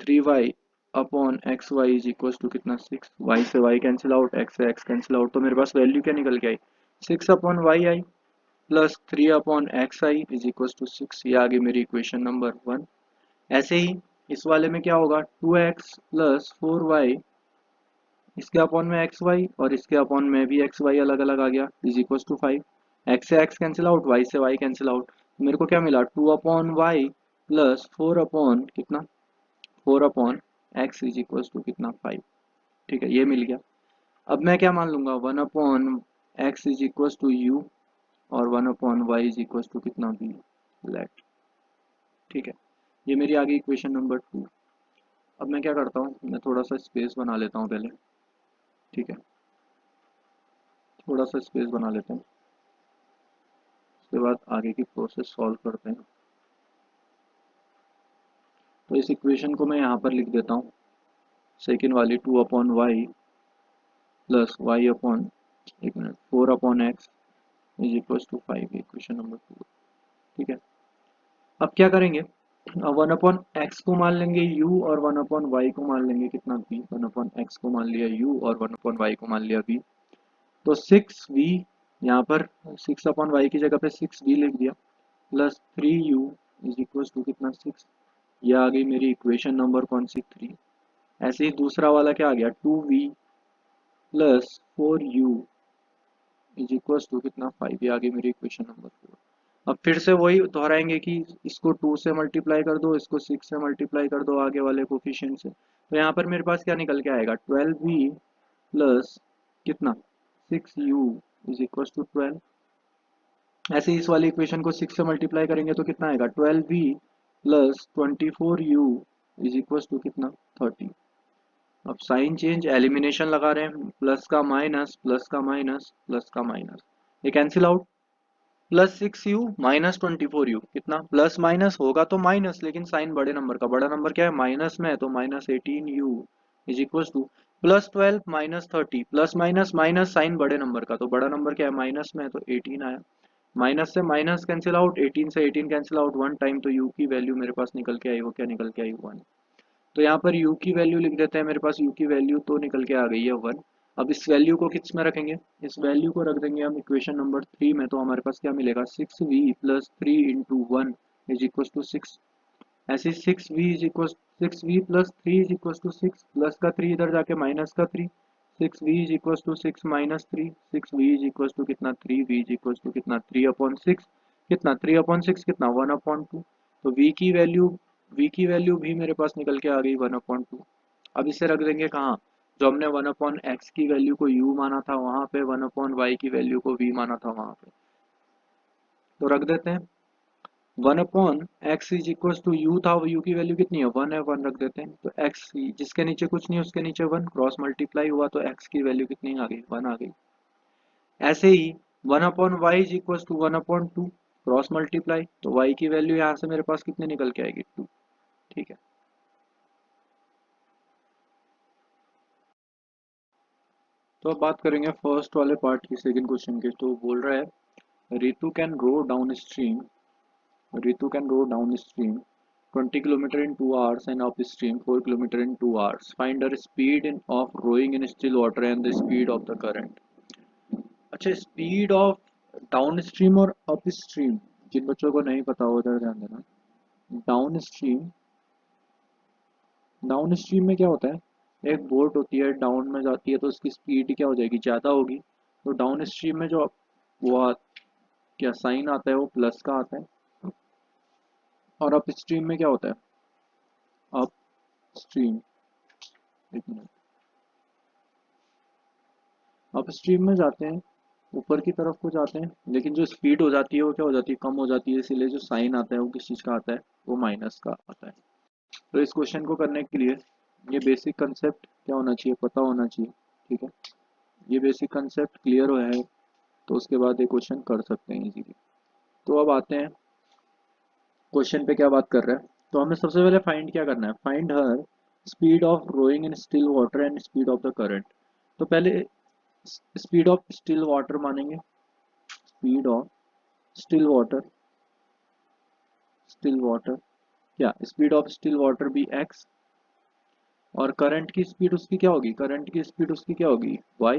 3y upon x y is equal to कितना, 6। y से y कैंसिल आउट, x से x कैंसिल आउट, तो मेरे पास वैल्यू क्या निकल के आई, 6/y आई प्लस 3/x आई इज इक्वल टू 6। ये आ गई मेरी इक्वेशन नंबर 1। ऐसे ही इस वाले में क्या होगा, 2x प्लस 4y, इसके अपॉन में एक्स वाई और इसके अपॉन में भी एक्स वाई अलग अलग आ गया इज इक्वल टू 5। एक्स से एक्स कैंसिल आउट, वाई से वाई कैंसिल आउट, मेरे को क्या मिला, 2/y प्लस 4 कितना, 4/x इज इक्वल टू कितना, 5। ठीक है ये मिल गया। अब मैं क्या मान लूंगा, 1/x is equal to u और 1/y इज इक्वल टू कितना, b लेट। ठीक है ये मेरी आ गई इक्वेशन नंबर 2। अब मैं क्या करता हूँ, मैं थोड़ा सा स्पेस बना लेता हूँ पहले, ठीक है थोड़ा सा स्पेस बना लेते हैं, उसके बाद आगे की प्रोसेस सॉल्व करते हैं। तो इस इक्वेशन को मैं यहाँ पर लिख देता हूँ, सेकेंड वाली 2/y प्लस वाई अपॉन, एक minute, 4/x is equal to 5, equation number 2। ठीक है अब क्या करेंगे, 1/x को मान लेंगे u और 1/y को मान लेंगे कितना, b। 1/x को मान लिया u और 1/y को मान लिया b। तो 6v, यहाँ पर 6/y की जगह पे 6v लिख दिया plus 3u is equal to कितना, 6। ये आ गई मेरी इक्वेशन नंबर कौन सी, 3। ऐसे ही दूसरा वाला क्या आ गया, 2v plus 4u is equal to कितना, 5। ये आ गई मेरी इक्वेशन नंबर 4। अब फिर से वही दोहराएंगे कि इसको 2 से मल्टीप्लाई कर दो, इसको 6 से मल्टीप्लाई कर दो आगे वाले कोफिशिएंट से। तो यहाँ पर मेरे पास क्या निकल के आएगा, 12v प्लस कितना, 6u इज इक्वल टू 12। ऐसे ही इस वाली इक्वेशन को 6 से मल्टीप्लाई करेंगे तो कितना आएगा, 12v plus 24u is equal to कितना, 30। अब साइन चेंज, एलिमिनेशन लगा रहे हैं, प्लस का माइनस, प्लस का माइनस, प्लस का माइनस, ये cancel out, plus 6u minus 24u कितना, प्लस माइनस होगा तो माइनस, लेकिन साइन बड़े नंबर का, बड़ा नंबर क्या है माइनस में है तो minus 18u is equal to plus 12 minus 30, plus minus minus, sign बड़े नंबर का तो बड़ा नंबर क्या है माइनस में है तो 18 आया। माइनस से माइनस कैंसिल आउट, 18 से 18 कैंसिल आउट 1 टाइम, तो u की वैल्यू मेरे पास निकल के आई, वो क्या निकल के आई, 1। तो यहाँ पर u की वैल्यू लिख देते हैं, मेरे पास u की वैल्यू तो निकल के आ गई है 1। अब इस वैल्यू को किस में रखेंगे, इस वैल्यू को रख देंगे हम इक्वेशन नंबर 3 में। तो हमारे पास क्या मिलेगा, 6v plus 3 into 1 is equal to 6। ऐसे 6v is equal, 6v plus 3 is equal to 6, plus का 3 इधर जाके माइनस का 3, 6v is equal to 6 minus 3, 6v is equal to कितना, 3v इज इक्वल टू कितना, 3/6 कितना, 3/6 कितना, 1/2। तो v की वैल्यू v की वैल्यू भी मेरे पास निकल के आ गई 1/2। अब इसे रख देंगे कहाँ, जो हमने 1/x की वैल्यू को u माना था वहां पे, 1/y की वैल्यू को v माना था वहां पे। तो रख देते हैं 1/x is equal to u था, वो u की वैल्यू कितनी है 1 है, 1 रख देते हैं। तो x जिसके नीचे कुछ नहीं उसके नीचे 1 क्रॉस मल्टीप्लाई हुआ तो x की वैल्यू कितनी आ गई 1 आ गई। ऐसे ही 1/y is equal to 1/2 cross multiply, तो y की वैल्यू यहाँ से मेरे पास कितनी निकल के आएगी 2। ठीक है, तो अब बात करेंगे फर्स्ट वाले पार्ट की, सेकंड क्वेश्चन के। तो बोल रहा है Ritu can row downstream, Ritu can row downstream 20 km in 2 hours and upstream 4 km in 2 hours. Find her speed of rowing in still water and the speed of the current. अच्छा, speed of downstream और upstream, जिन बच्चों को नहीं पता हो उधर ध्यान देना। डाउनस्ट्रीम, डाउनस्ट्रीम में क्या होता है, एक बोट होती है डाउन में जाती है तो उसकी स्पीड क्या हो जाएगी, ज़्यादा होगी। तो डाउनस्ट्रीम में जो वो क्या साइन आता है वो प्लस का आता है, और अपस्ट्रीम में क्या होता है, अप स्ट्रीम। एक मिनट, अपस्ट्रीम में जाते हैं, ऊपर की तरफ को जाते हैं, लेकिन जो स्पीड हो जाती है वो क्या हो जाती है, कम हो जाती है, इसीलिए जो साइन आता है वो किस चीज़ का आता है, वो माइनस का आता है। तो इस क्वेश्चन को करने के लिए ये बेसिक कंसेप्ट क्या होना चाहिए, पता होना चाहिए। ठीक है, ये बेसिक कंसेप्ट क्लियर हुआ है तो उसके बाद ये क्वेश्चन कर सकते हैं इजीली। तो अब आते हैं क्वेश्चन पे क्या बात कर रहा है। तो हमें सबसे पहले फाइंड क्या करना है, फाइंड हर speed of rowing in still water and speed of the current. तो पहले स्पीड ऑफ स्टिल वाटर मानेंगे, speed of still water, still water क्या, स्पीड ऑफ स्टिल वाटर भी x, और करंट की स्पीड उसकी क्या होगी, करंट की स्पीड उसकी क्या होगी y।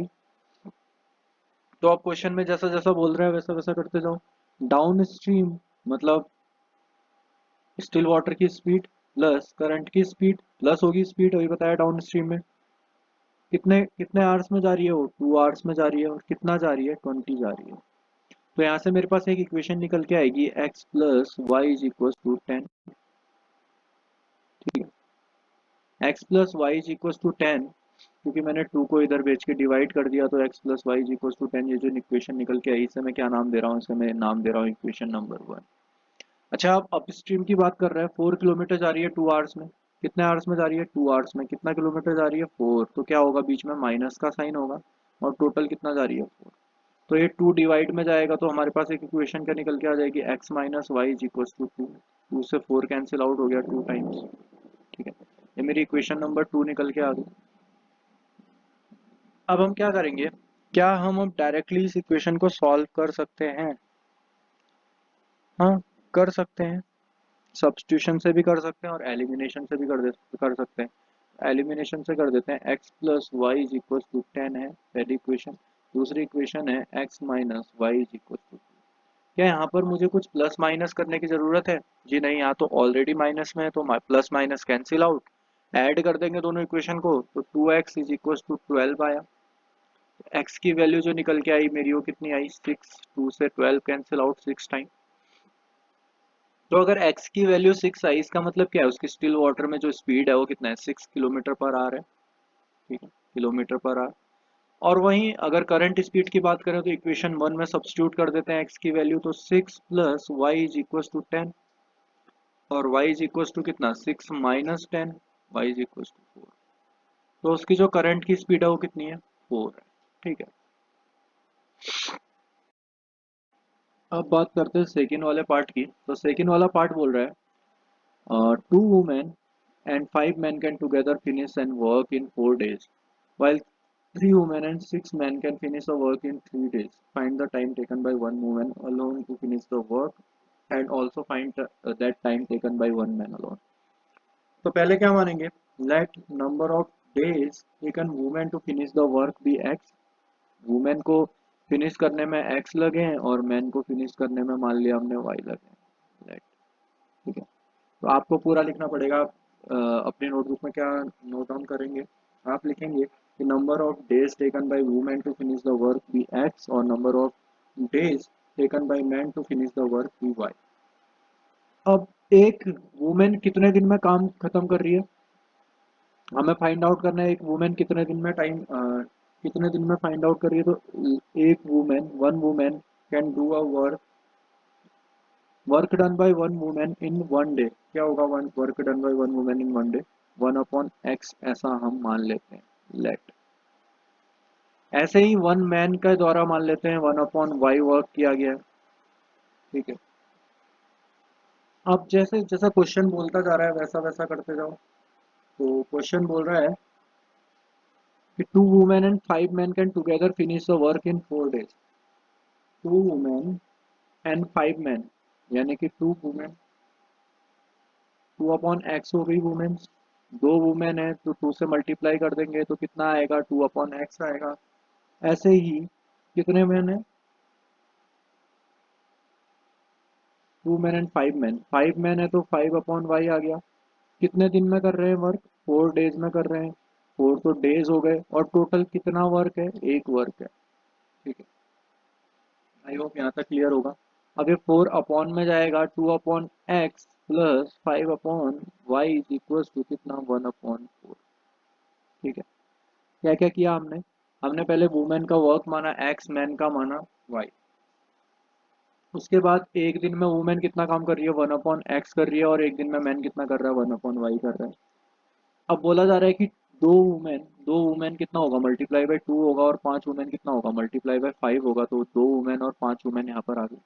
तो आप क्वेश्चन में जैसा जैसा बोल रहे हैं वैसा वैसा करते जाओ। डाउन स्ट्रीम मतलब स्टिल वाटर की स्पीड प्लस करंट की स्पीड प्लस होगी स्पीड, वही बताया डाउन स्ट्रीम में कितने कितने आवर्स में जा रही है, वो 2 आवर्स में जा रही है, और कितना जा रही है 20 जा रही है। तो यहाँ से मेरे पास एक इक्वेशन निकल के आएगी x plus y is equal to 10। ठीक है, x plus y is equal to 10, क्योंकि मैंने 2 को इधर भेज के डिवाइड कर दिया तो x plus y is equal to 10, ये जो इक्वेशन निकल के आई इसे मैं क्या नाम दे रहा हूँ, इसे मैं नाम दे रहा हूँ इक्वेशन नंबर 1। अच्छा, आप अपस्ट्रीम की बात कर रहे हैं, 4 किलोमीटर जा रही है 2 आवर्स में, कितने आवर्स में जा रही है 2 आवर्स में, कितना किलोमीटर जा रही है 4, तो क्या होगा बीच में माइनस का साइन होगा, और टोटल कितना जा रही है 4। तो ये 2 डिवाइड में जाएगा तो हमारे पास एक इक्वेशन क्या निकल के आ जाएगी, x minus y is equal to 2, 2 से 4 कैंसिल आउट हो गया 2 टाइम्स। ठीक है, ये मेरी इक्वेशन नंबर 2 निकल के आ गई। अब हम क्या करेंगे, क्या हम अब डायरेक्टली इस इक्वेशन को सॉल्व कर सकते हैं, हाँ कर सकते हैं, सब्स्टिट्यूशन से भी कर सकते हैं और एलिमिनेशन से भी कर सकते हैं। एलिमिनेशन से कर देते हैं, x plus y is equal to 10 है पहली इक्वेशन, दूसरी इक्वेशन है x minus y is equal to. क्या यहाँ पर मुझे कुछ प्लस माइनस करने की जरूरत है, जी नहीं, यहाँ तो ऑलरेडी माइनस में है तो plus minus cancel out, add कर देंगे दोनों इक्वेशन को तो 2x इज इक्वल टू 12 आया। x की वैल्यू जो निकल के आई मेरी वो कितनी आई 6, 2 से 12 कैंसिल आउट 6 टाइम। तो अगर x की वैल्यू 6 आई इसका मतलब क्या है, उसकी स्टिल वाटर में जो स्पीड है वो कितना है 6 किलोमीटर पर आवर है। ठीक है, किलोमीटर पर आवर। और वहीं अगर करंट स्पीड की बात करें तो इक्वेशन 1 में सब्स्टिट्यूट कर देते हैं x की वैल्यू, तो 6 plus y is equal to 10, और y इज इक्वल टू कितना 6 minus 10, y is equal to 4। तो उसकी जो करंट की स्पीड है वो कितनी है 4 है। ठीक है, अब बात करते हैं सेकेंड वाले पार्ट की। तो सेकेंड वाला पार्ट बोल रहा है 2 women and 5 men can together finish and work in 4 days, while 3 women and 6 men can finish the work in 3 days. Find the time taken by one woman alone to finish the work and also find that time taken by one man alone. तो पहले क्या मानेंगे, let number of days taken women to finish the work be x, women को finish करने में x लगे हैं और मैन को फिनिश करने में मान लिया हमने y लगे हैं। let, ठीक है, तो आपको पूरा लिखना पड़ेगा। आप अपने नोटबुक में क्या नोट डाउन करेंगे, आप लिखेंगे कि number of days taken by women to finish the work be X, और number of days taken by man to finish the work be Y. अब एक वुमेन कितने दिन में काम खत्म कर रही है, हमें फाइंड आउट करना है एक वुमेन कितने दिन में कितने दिन में फाइंड आउट कर रही है। तो एक women, one women can do a work done by one women in one day, क्या होगा, one work done by one women in one day, 1/x ऐसा हम मान लेते हैं, लेट। ऐसे ही वन मैन के द्वारा मान लेते हैं 1/y वर्क किया गया है, ठीक है। अब जैसे जैसा क्वेश्चन बोलता जा रहा है वैसा वैसा करते जाओ। तो क्वेश्चन बोल रहा है कि 2 women and 5 men can together finish the work in 4 days। 2 women and 5 men, यानी कि 2 women, 2/x हो गई वुमेन्स, 2 वुमेन है तो 2 से मल्टीप्लाई कर देंगे तो कितना आएगा, 2/x आएगा। ऐसे ही कितने मैन है, 2 men and 5 men, 5 men है तो 5/y आ गया। कितने दिन में कर रहे हैं वर्क, 4 डेज में कर रहे हैं, 4 तो डेज हो गए, और टोटल कितना वर्क है, एक वर्क है, ठीक है। आई होप यहाँ तक क्लियर होगा। अब ये 4 अपॉन में जाएगा, 2/x plus 5/y is equal to कितना, 1/4, ठीक है। क्या क्या किया हमने, हमने पहले वुमेन का वर्क माना x, मैन का माना y। उसके बाद एक दिन में वुमेन कितना काम कर रही है, 1/x कर रही है, और एक दिन में मैन कितना कर रहा है, 1/y कर रहा है। अब बोला जा रहा है कि दो वुमेन कितना होगा, मल्टीप्लाई बाय 2 होगा, और 5 वुमेन कितना होगा, मल्टीप्लाई बाय 5 होगा। तो 2 वुमेन और 5 वुमेन यहाँ पर आ गए।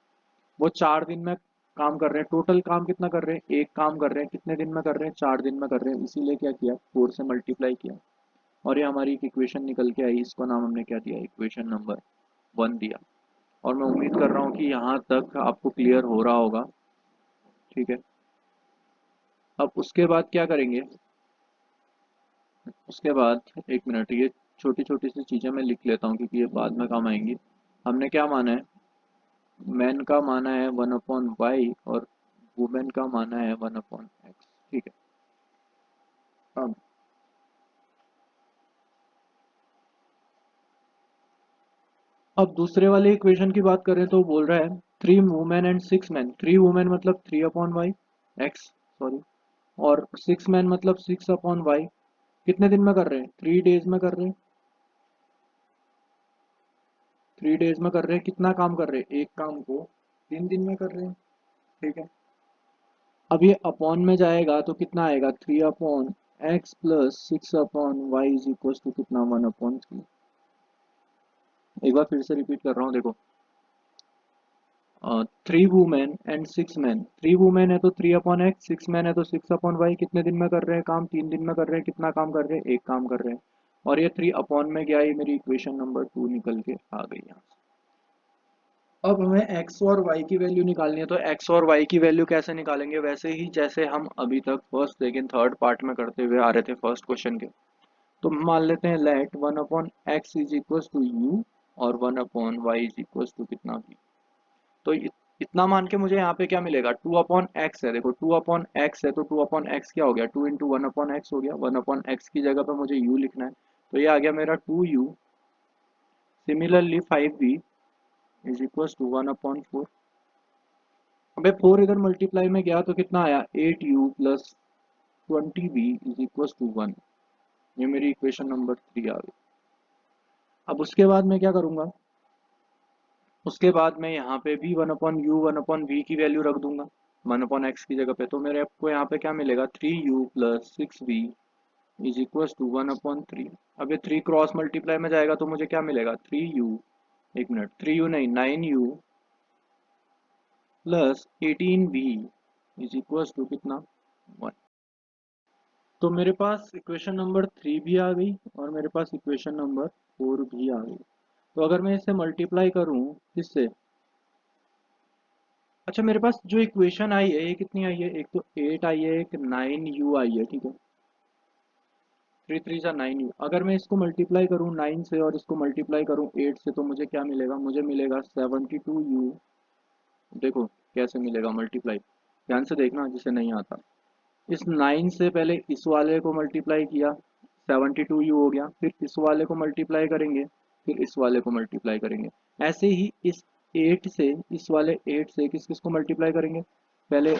वो 4 दिन में काम कर रहे हैं, टोटल काम कितना कर रहे हैं, एक काम कर रहे हैं, कितने दिन में कर रहे हैं, 4 दिन में कर रहे हैं, इसीलिए क्या किया, 4 से मल्टीप्लाई किया, और ये हमारी एक इक्वेशन निकल के आई। इसको नाम हमने क्या दिया, इक्वेशन नंबर 1 दिया। और मैं उम्मीद कर रहा हूँ कि यहाँ तक आपको क्लियर हो रहा होगा, ठीक है। अब उसके बाद क्या करेंगे, उसके बाद एक मिनट, ये छोटी छोटी सी चीज़ें मैं लिख लेता हूँ क्योंकि ये बाद में काम आएंगी। हमने क्या माना है, मैन का माना है 1/y, और वुमेन का माना है 1/x, ठीक है। अब दूसरे वाले इक्वेशन की बात करें तो बोल रहा है 3 वुमेन एंड 6 मैन, 3 वुमेन मतलब 3/y, x सॉरी, और 6 मैन मतलब 6/y। कितने दिन में कर रहे हैं, 3 डेज में कर रहे हैं, 3 डेज में कर रहे हैं। कितना काम कर रहे हैं, एक काम को 3 दिन में कर रहे हैं, ठीक है। अब ये अपॉन में जाएगा तो कितना आएगा, 3/x plus 6/y is equal to कितना, 1/3। एक बार फिर से रिपीट कर रहा हूँ, देखो, 3 वुमेन एंड 6 मैन, 3 वुमेन है तो 3/x, 6 मैन है तो 6/y। कितने दिन में कर रहे हैं काम, 3 दिन में कर रहे हैं। कितना काम कर रहे हैं, एक काम कर रहे हैं, और ये 3 अपॉन में गया, ये मेरी इक्वेशन नंबर 2 निकल के आ गई यहाँ से। अब हमें x और y की वैल्यू निकालनी है। तो x और y की वैल्यू कैसे निकालेंगे, वैसे ही जैसे हम अभी तक फर्स्ट सेकेंड थर्ड पार्ट में करते हुए आ रहे थे फर्स्ट क्वेश्चन के। तो मान लेते हैं let 1/x is equal to u, और 1/y इज इक्वल टू कितना v। तो इतना मान के मुझे यहाँ पे क्या मिलेगा, 2/x है, देखो 2/x है तो 2/x क्या हो गया, 2 × 1/x हो गया। 1/x की जगह पे मुझे u लिखना है, तो ये आ गया मेरा 2u। Similarly 5v is equal to 1/4। अबे 4 इधर मल्टीप्लाई में गया तो कितना आया, 8u plus 20v is equal to 1। ये मेरी इक्वेशन नंबर 3 आ गई। अब उसके बाद मैं क्या करूँगा, उसके बाद मैं यहाँ पे भी 1/u 1/v की वैल्यू रख दूंगा 1/x की जगह पे। तो मेरे आपको यहाँ पे क्या मिलेगा, 3u plus 6v is equal to 1/3। अब ये 3 क्रॉस मल्टीप्लाई में जाएगा तो मुझे क्या मिलेगा, 3u, एक मिनट, 3u नहीं 9u plus 18v is equal to कितना, 1। तो मेरे पास इक्वेशन नंबर 3 भी आ गई, और मेरे पास इक्वेशन नंबर 4 भी आ गई। तो अगर मैं इसे मल्टीप्लाई करूँ किससे, अच्छा मेरे पास जो इक्वेशन आई है ये कितनी आई है, एक तो 8 आई है, एक 9u आई है, ठीक है। 3 3 9u, अगर मैं इसको मल्टीप्लाई करूँ 9 से और इसको मल्टीप्लाई करूँ 8 से तो मुझे क्या मिलेगा, मुझे मिलेगा 72u। देखो कैसे मिलेगा मल्टीप्लाई, ध्यान से देखना जिसे नहीं आता। इस 9 से पहले इस वाले को मल्टीप्लाई किया, 72u हो गया, फिर इस वाले को मल्टीप्लाई करेंगे, फिर इस वाले को मल्टीप्लाई करेंगे। ऐसे ही इस 8 से, इस वाले 8 से किस किस को मल्टीप्लाई करेंगे, पहले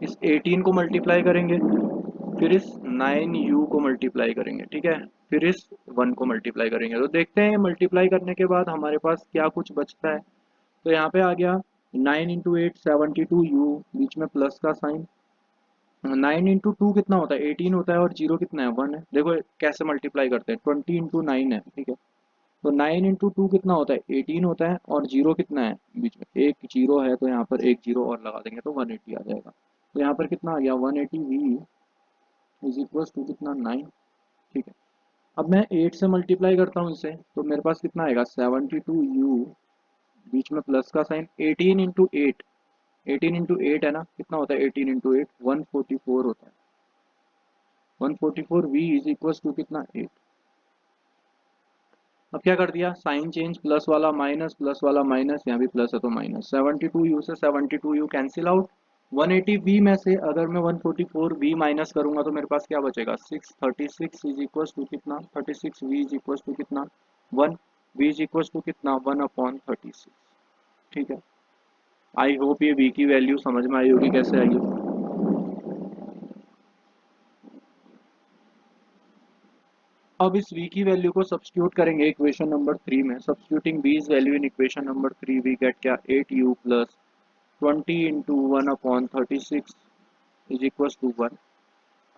इस 18 को मल्टीप्लाई करेंगे, फिर इस 9u को मल्टीप्लाई करेंगे, ठीक है, फिर इस 1 को मल्टीप्लाई करेंगे। तो देखते हैं मल्टीप्लाई करने के बाद हमारे पास क्या कुछ बचता है। तो यहाँ पे आ गया 9 इंटू 8 72u, बीच में प्लस का साइन। 9 इंटू टू कितना होता है 18 होता है, और जीरो कितना है 1 है। देखो कैसे मल्टीप्लाई करते हैं, 20 इंटू 9 है, ठीक है। तो 9 इंटू टू कितना होता है 18 होता है, और जीरो कितना है बीच में एक जीरो है, तो यहाँ पर एक जीरो और लगा देंगे तो 180 आ जाएगा। तो यहाँ पर कितना आ गया 180v इज इक्वल टू कितना 9, ठीक है। अब मैं 8 से मल्टीप्लाई करता हूँ इसे, तो मेरे पास कितना आएगा 72u, बीच में प्लस का sign. 18 into eight, 18 into eight है ना, कितना होता है 18 इंटू एट 144 होता है। 144v इज इक्वल टू कितना 8। अब क्या कर दिया, साइन चेंज, प्लस वाला माइनस, प्लस वाला माइनस, यहाँ भी प्लस है तो माइनस। 72u से 72u कैंसिल आउट। 180v में से अगर मैं 144v माइनस करूंगा तो मेरे पास क्या बचेगा 636 इज इक्वल टू कितना 36v इज इक्वल टू कितना 1, v इज इक्वल टू कितना 1/36, ठीक है। आई होप ये v की वैल्यू समझ में आई होगी कैसे आई होगी। अब इस v की वैल्यू को सब्स्टिट्यूट करेंगे इक्वेशन नंबर 3 में। Substituting v's value in equation number 3 we get क्या 8u plus 20 into 1/36 is equal to 1।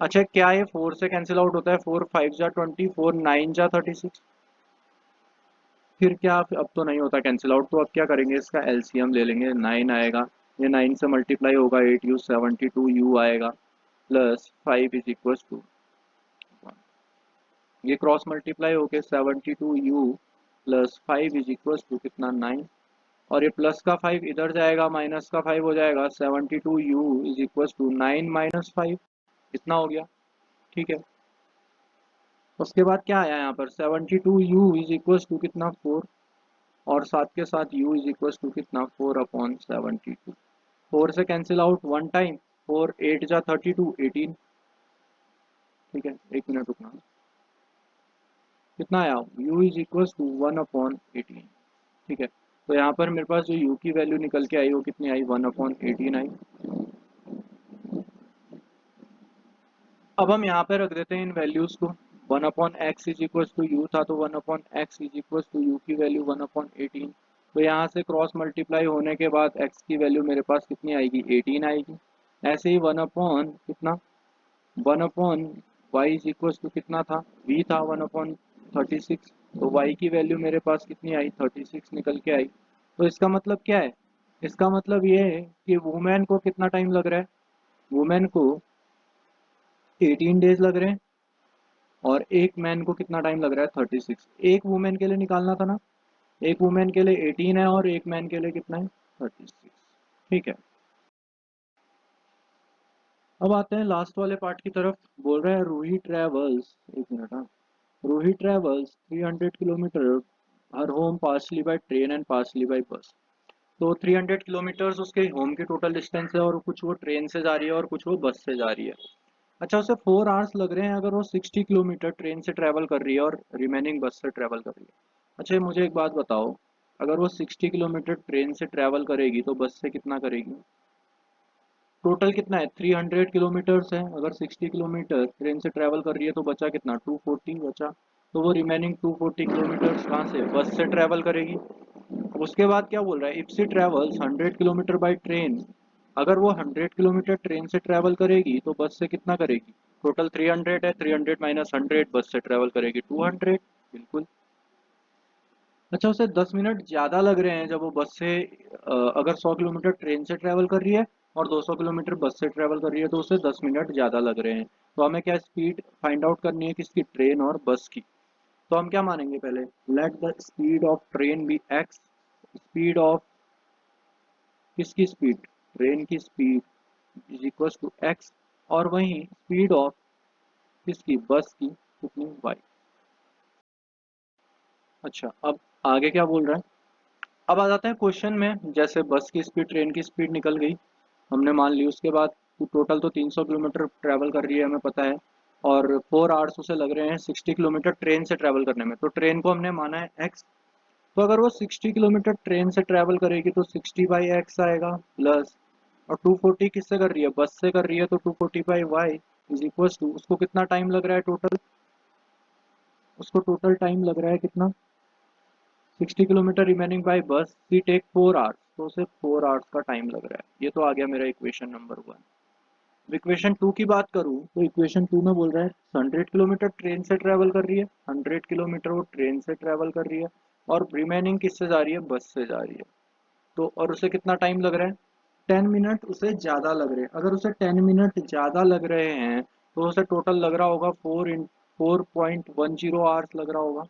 अच्छा क्या ये 4 से कैंसिल आउट होता है, 4 5 जा 20, 4 9 जा 36, फिर क्या अब तो नहीं होता कैंसिल आउट। तो अब क्या करेंगे, इसका एलसीएम ले लेंगे, 9 आएगा, ये 9 से मल्टीप्लाई होगा 8u, 72u आएगा, प्लस 5 इज इक्वल टू 1। ये क्रॉस मल्टीप्लाई होके 72u plus 5 is equal to कितना 9, और ये प्लस का 5 इधर जाएगा, माइनस का 5 हो जाएगा, 72u is equal to 9 minus 5, इतना हो गया, ठीक है। उसके बाद क्या आया यहाँ पर 72u इज इक्वल टू कितना 4, और साथ के साथ u इज इक्वल टू कितना 4/72। 4 से कैंसिल आउट वन टाइम, 4 8 जा 32 18, ठीक है, एक मिनट रुकना, कितना आया u इज इक्वल टू 1/18, ठीक है। तो यहाँ पर मेरे पास जो u की वैल्यू निकल के आई वो कितनी आई 1/18 आई। अब हम यहाँ पे रख देते हैं इन वैल्यूज को, 1/x is equal to you था, तो 1/x is equal to u की वैल्यू 1/18। तो यहाँ से क्रॉस मल्टीप्लाई होने के बाद x की वैल्यू मेरे पास कितनी आएगी 18 आएगी। ऐसे ही 1/ कितना 1/y इज इक्वल टू कितना था v था 1/36, तो y की वैल्यू मेरे पास कितनी आई 36 निकल के आई। तो इसका मतलब क्या है, इसका मतलब ये है कि वुमेन को कितना टाइम लग रहा है, वुमेन को 18 डेज लग रहे हैं, और एक मैन को कितना टाइम लग रहा है 36। एक वुमेन के लिए निकालना था ना, एक वुमेन के लिए 18 है और एक मैन के लिए कितना है 36, ठीक है। अब आते हैं लास्ट वाले पार्ट की तरफ। बोल रहा है रूही ट्रेवल्स, एक मिनट, हाँ, Ruhi travels 300 kilometre her home partly by train and partly by bus. तो 300 किलोमीटर्स उसके होम की टोटल डिस्टेंस है, और कुछ वो ट्रेन से जा रही है और कुछ वो बस से जा रही है। अच्छा उसे 4 आवर्स लग रहे हैं अगर वो 60 किलोमीटर ट्रेन से ट्रैवल कर रही है और रिमेनिंग बस से ट्रैवल कर रही है। अच्छा मुझे एक बात बताओ, अगर वो 60 किलोमीटर ट्रेन से ट्रैवल करेगी तो बस से कितना करेगी, टोटल कितना है 300 किलोमीटर्स है, अगर 60 किलोमीटर ट्रेन से ट्रैवल कर रही है तो बचा कितना 240 बचा। तो वो रिमेनिंग 240 किलोमीटर्स कहाँ से बस से ट्रैवल करेगी। उसके बाद क्या बोल रहा है, if she travels 100 kilometre by train, अगर वो 100 किलोमीटर ट्रेन से ट्रैवल करेगी तो बस से कितना करेगी, टोटल 300 है, 300 माइनस 100, बस से ट्रैवल करेगी 200, बिल्कुल। अच्छा उसे 10 मिनट ज़्यादा लग रहे हैं जब वो बस से अगर 100 किलोमीटर ट्रेन से ट्रैवल कर रही है और 200 किलोमीटर बस से ट्रैवल कर रही है तो उसे 10 मिनट ज़्यादा लग रहे हैं। तो हमें क्या स्पीड फाइंड आउट करनी है किसकी, ट्रेन और बस की। तो हम क्या मानेंगे पहले, let the speed of train be x, speed of किसकी स्पीड, ट्रेन की speed is equal to x, और वहीं स्पीड ऑफ किसकी बस की कितनी वाई। अच्छा अब आगे क्या बोल रहा है, अब आ जाते हैं क्वेश्चन में। जैसे बस की स्पीड ट्रेन की स्पीड निकल गई, हमने मान ली, उसके बाद टोटल तो 300 किलोमीटर ट्रैवल कर रही है हमें पता है, और 4 आवर्स उसे लग रहे हैं 60 किलोमीटर ट्रेन से ट्रैवल करने में। तो ट्रेन को हमने माना है एक्स, तो अगर वो 60 किलोमीटर ट्रेन से ट्रैवल करेगी तो 60/x आएगा प्लस, और 240 किससे कर रही है, बस से कर रही है, तो 240/y इज इक्वल टू, उसको कितना टाइम लग रहा है टोटल, उसको टोटल टाइम लग रहा है कितना, 60 किलोमीटर रिमेनिंग बाय बस, सी टेक 4 आवर्स, तो उसे 4 आवर्स का टाइम लग रहा है। ये तो आ गया मेरा इक्वेशन नंबर 1। इक्वेशन 2 की बात करूं तो इक्वेशन 2 में बोल रहा है 100 किलोमीटर ट्रेन से ट्रैवल कर रही है, 100 किलोमीटर वो ट्रेन से ट्रैवल कर रही है, और रिमेनिंग किससे जा रही है, बस से जा रही है। तो और उसे कितना टाइम लग रहा है, 10 मिनट उसे ज़्यादा लग रहे हैं। अगर उसे 10 मिनट ज़्यादा लग रहे हैं तो उसे टोटल लग रहा होगा 4.10 आवर्स लग रहा होगा।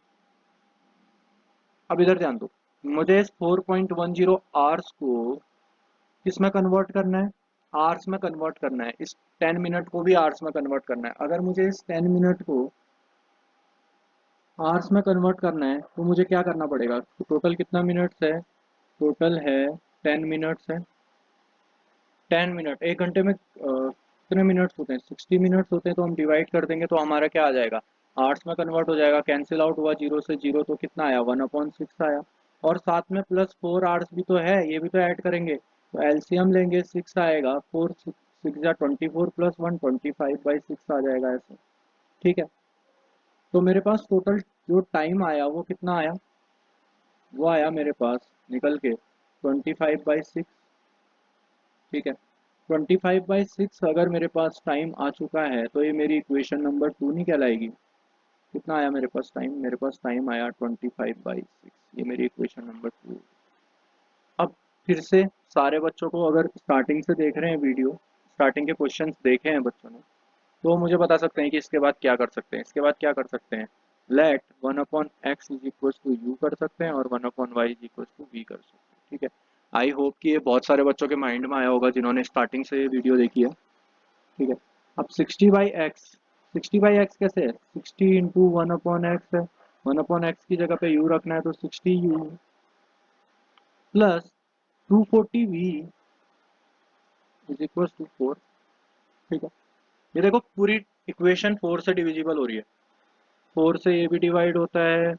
अब इधर ध्यान दो, मुझे इस 4.10 आवर्स को किस में कन्वर्ट करना है, आवर्स में कन्वर्ट करना है, इस 10 मिनट को भी आवर्स में कन्वर्ट करना है। अगर मुझे इस 10 मिनट को आवर्स में कन्वर्ट करना है तो मुझे क्या करना पड़ेगा, तो टोटल कितना मिनट्स है, टोटल है 10 मिनट्स है। 10 मिनट, 1 घंटे में कितने मिनट्स होते हैं, 60 मिनट्स होते हैं, तो हम डिवाइड कर देंगे तो हमारा क्या आ जाएगा, आवर्स में कन्वर्ट हो जाएगा, कैंसिल आउट हुआ जीरो से जीरो, तो कितना आया, 1/6 आया। और साथ में प्लस 4 आवर्स भी तो है, ये भी तो ऐड करेंगे, तो एलसीएम लेंगे, 6 आएगा, 4 6 जा 24 प्लस 1 25/6 आ जाएगा ऐसे। ठीक है, तो मेरे पास टोटल जो टाइम आया वो कितना आया, वो आया मेरे पास निकल के 25/6। ठीक है, 25/6 अगर मेरे पास टाइम आ चुका है तो ये मेरी इक्वेशन नंबर 2 नहीं कहलाएगी। कितना आया मेरे पास टाइम, मेरे पास टाइम आया 25/6, ये मेरी इक्वेशन नंबर 2। अब फिर से सारे बच्चों को, अगर स्टार्टिंग से देख रहे हैं वीडियो, स्टार्टिंग के क्वेश्चंस देखे हैं बच्चों ने, तो मुझे बता सकते हैं कि इसके बाद क्या कर सकते हैं। इसके बाद क्या कर सकते हैं, let 1/x is equal to u कर सकते हैं, और 1/y is equal to v कर सकते हैं। ठीक है, आई होप कि ये बहुत सारे बच्चों के माइंड में आया होगा जिन्होंने स्टार्टिंग से वीडियो देखी है। ठीक है, अब 60/x, 60/x कैसे है, 60 इंटू 1/x है, 1/x की जगह पे u रखना है तो 60u plus 240v is equal to 4। ठीक है, ये देखो पूरी इक्वेशन 4 से डिविजिबल हो रही है, 4 से ये भी डिवाइड होता है,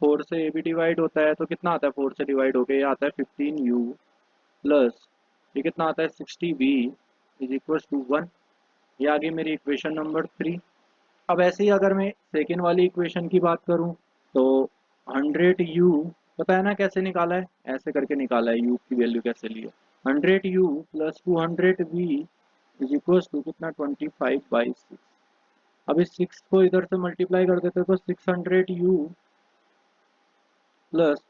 4 से ये भी डिवाइड होता है, तो कितना आता है 4 से डिवाइड होके, ये आता है 15u प्लस ये कितना आता है 60v इज इक्वल टू 1। ये आ गई मेरी इक्वेशन नंबर 3। अब ऐसे ही अगर मैं सेकेंड वाली इक्वेशन की बात करूं तो 100u, पता है ना कैसे निकाला है, ऐसे करके निकाला है, u की वैल्यू कैसे ली है, 100u plus 200v is equal to कितना 25/6। अब इस 6 को इधर से मल्टीप्लाई कर देते तो 600u plus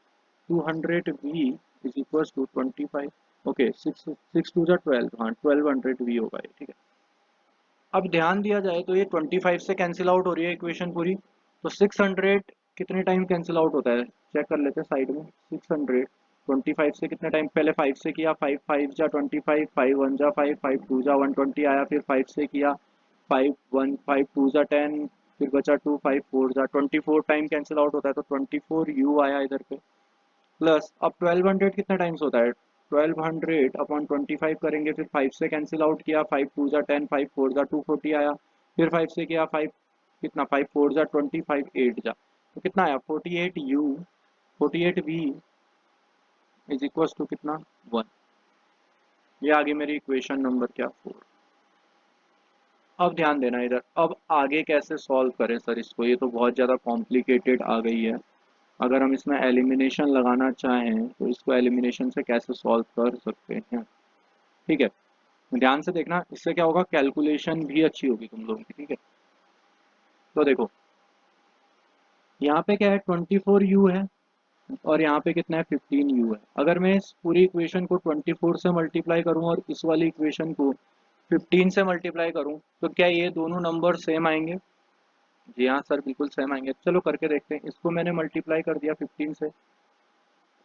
200v is equal to 25। Okay, 6 6 2 जा 12, हाँ 1200v होगा ये। ठीक है, अब ध्यान दिया जाए तो ये 25 से कैंसिल आउट हो रही है इक्वेशन पूरी, तो 600 कितने टाइम कैंसिल आउट होता है, चेक कर लेते हैं साइड में। 600 25 से कितने टाइम, पहले 5 से किया, 5 5 जा 25, 5 1 जा 5, 5 2 जा 120 आया, फिर 5 से किया, 5 1 5 2 जा 10, फिर बचा 2 5 4 जा 24 टाइम कैंसिल आउट होता है, तो 24u आया इधर पे, प्लस अब 1200 कितना टाइम्स होता है, 1200/25 करेंगे, फिर 5 से कैंसिल आउट किया, 5 2 जा 10, 5 4 जा 240 आया, फिर 5 से किया, 5 कितना 5 4 जा 20, 5 8 जा, तो कितना आया 48u, 48v is equal to कितना 1। ये आगे मेरी इक्वेशन नंबर क्या 4। अब ध्यान देना इधर, अब आगे कैसे सॉल्व करें सर इसको, ये तो बहुत ज़्यादा कॉम्प्लिकेटेड आ गई है। अगर हम इसमें एलिमिनेशन लगाना चाहें तो इसको एलिमिनेशन से कैसे सॉल्व कर सकते हैं। ठीक है, ध्यान से देखना, इससे क्या होगा, कैलकुलेशन भी अच्छी होगी तुम लोगों की। ठीक है, तो देखो यहाँ पे क्या है 24u है, और यहाँ पे कितना है 15u है। अगर मैं इस पूरी इक्वेशन को 24 से मल्टीप्लाई करूँ और इस वाली इक्वेशन को 15 से मल्टीप्लाई करूँ तो क्या ये दोनों नंबर सेम आएंगे, जी हाँ सर बिल्कुल सेम आएंगे। चलो करके देखते हैं, इसको मैंने मल्टीप्लाई कर दिया 15 से,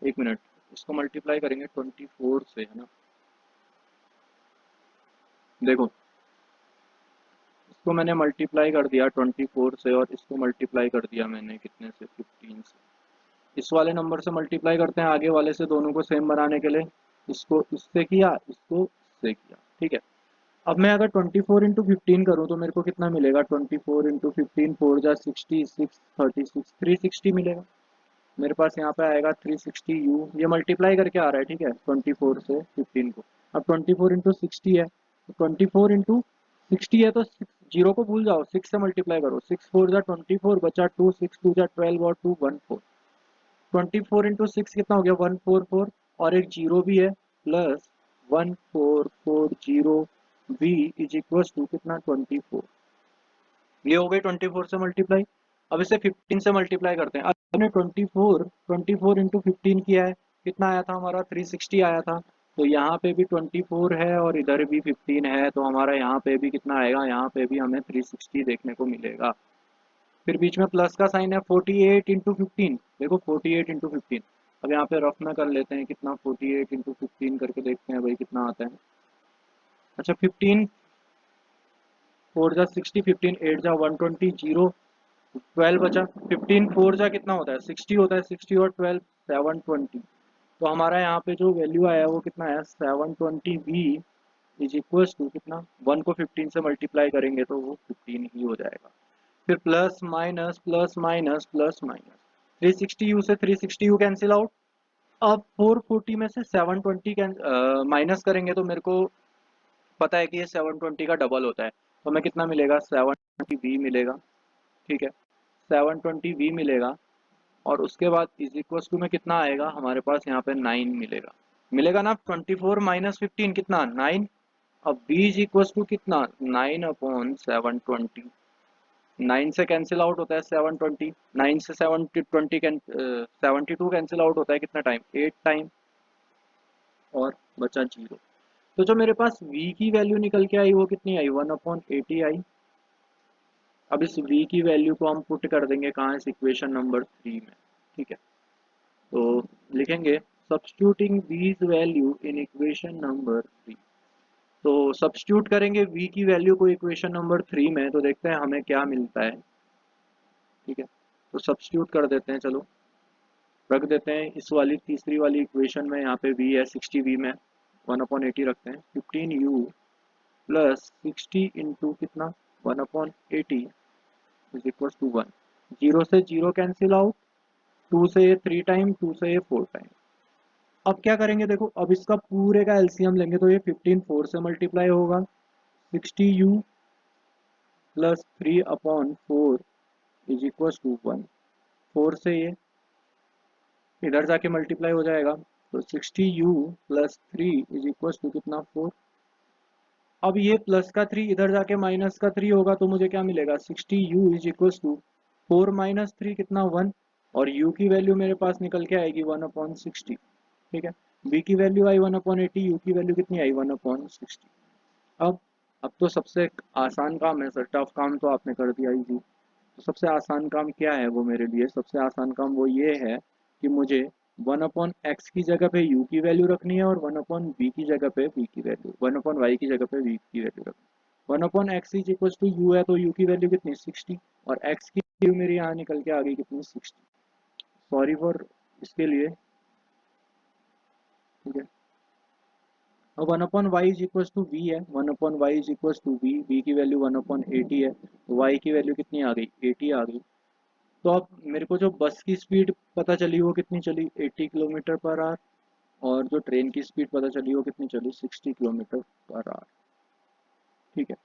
एक मिनट, इसको मल्टीप्लाई करेंगे 24 से, है ना, देखो इसको मैंने मल्टीप्लाई कर दिया 24 से, और इसको मल्टीप्लाई कर दिया मैंने कितने से, 15 से। इस वाले नंबर से मल्टीप्लाई करते हैं आगे वाले से, दोनों को सेम बनाने के लिए, इसको इससे किया, इसको इससे किया। ठीक है, अब मैं अगर 24 इंटू 15 करूँ तो मेरे को कितना मिलेगा, 24 इंटू 15, 4 जा 60, 6 36, 360 मिलेगा। मेरे पास यहाँ पे आएगा 360u, ये मल्टीप्लाई करके आ रहा है, ठीक है, 24 से 15 को। अब 24 इंटू 60 है, तो 24 इंटू 60 है, तो जीरो को भूल जाओ, 6 से मल्टीप्लाई करो, 6 4 जा 24, बचा 2, 6 2 जा 12 और 2 1 4। 24 इंटू 6 कितना हो गया, 144, और एक जीरो भी है, plus 1440 v is equal to कितना, 24। ये हो गई 24 से मल्टीप्लाई। अब इसे 15 से मल्टीप्लाई करते हैं। अब हमने 24 इंटू 15 किया है, कितना आया था हमारा, 360 आया था। तो यहाँ पे भी 24 है और इधर भी 15 है, तो हमारा यहाँ पे भी कितना आएगा, यहाँ पे भी हमें 360 देखने को मिलेगा। फिर बीच में प्लस का साइन है, 48 इंटू 15, देखो 48 इंटू 15। अब यहाँ पे रफ में कर लेते हैं, कितना 48 इंटू 15 करके देखते हैं भाई कितना आता है। अच्छा 15 4 जा 60, 15 8 जा 120, जीरो 12 बचा, 15 4 जा कितना होता है, 60 होता है, 60 और 12 720। तो हमारा यहाँ पे जो वैल्यू आया वो कितना है, 720 v इज इक्वल टू कितना, 1 को 15 से मल्टीप्लाई करेंगे तो वो 15 ही हो जाएगा। फिर plus minus plus minus plus minus, 360 u से 360 u कैंसिल आउट। अब 440 में से 720 माइनस करेंगे तो मेरे को पता है कि ये 720 का डबल होता है, तो हमें कितना मिलेगा, 720 v मिलेगा, ठीक है, 720 v मिलेगा। और उसके बाद इज इक्वल टू में कितना आएगा हमारे पास, यहाँ पे 9 मिलेगा, मिलेगा ना। 24 माइनस 15 कितना, 9। अब b इज इक्वल टू कितना, 9 अपॉन 720। 9 से कैंसिल आउट होता है 720, 9 से 720 72 कैंसिल आउट होता है कितना टाइम, 8 टाइम, और बचा जीरो। तो जो मेरे पास v की वैल्यू निकल के आई वो कितनी आई, 1/80 आई। अब इस v की वैल्यू को हम पुट कर देंगे कहाँ, इस इक्वेशन नंबर 3 में, ठीक है। तो लिखेंगे substituting v's value in equation number 3। तो सब्स्टिट्यूट करेंगे v की वैल्यू को इक्वेशन नंबर 3 में, तो देखते हैं हमें क्या मिलता है, ठीक है। तो सब्स्टिट्यूट कर देते हैं, चलो रख देते हैं इस वाली तीसरी वाली इक्वेशन में, यहाँ पे v है 60v में 1/80 रखते हैं, 15u प्लस 60 इंटू कितना, 1/80 इज इक्वल टू 1। जीरो से जीरो कैंसिल आउट, 2 से ये 3 टाइम, 2 से ये 4 टाइम। अब क्या करेंगे, देखो अब इसका पूरे का एलसीएम लेंगे तो ये 15 4 से मल्टीप्लाई होगा, 60u plus 3/4 is equal to 1। 4 से ये इधर जाके मल्टीप्लाई हो जाएगा, तो 60u plus 3 is equal to कितना, 4। अब ये प्लस का 3 इधर जाके माइनस का 3 होगा, तो मुझे क्या मिलेगा, 60u is equal to 4 minus 3 कितना, 1। और u की वैल्यू मेरे पास निकल के आएगी 1/60, ठीक है। b की वैल्यू आई 1/80, u की वैल्यू कितनी आई 1/60। अब अब तो सबसे आसान काम है सर, टफ काम तो आपने कर दिया इजी। तो सबसे आसान काम क्या है वो मेरे लिए, सबसे आसान काम वो ये है कि मुझे 1/x की जगह पे u की वैल्यू रखनी है, और 1/b की जगह पे v की वैल्यू, 1/y की जगह पे v की वैल्यू रखनी है। 1/x is equal to u है, तो u की वैल्यू कितनी, 60, और x की वैल्यू मेरी यहाँ निकल के आ गई कितनी, 60। सॉरी फॉर इसके लिए, ठीक है। अब 1/y is equal to v है, 1/y is equal to v, v की वैल्यू 1/80 है, तो y की वैल्यू कितनी आ गई, 80 आ गई। तो अब मेरे को जो बस की स्पीड पता चली वो कितनी चली, 80 किलोमीटर पर आवर, और जो ट्रेन की स्पीड पता चली वो कितनी चली, 60 किलोमीटर पर आवर, ठीक है।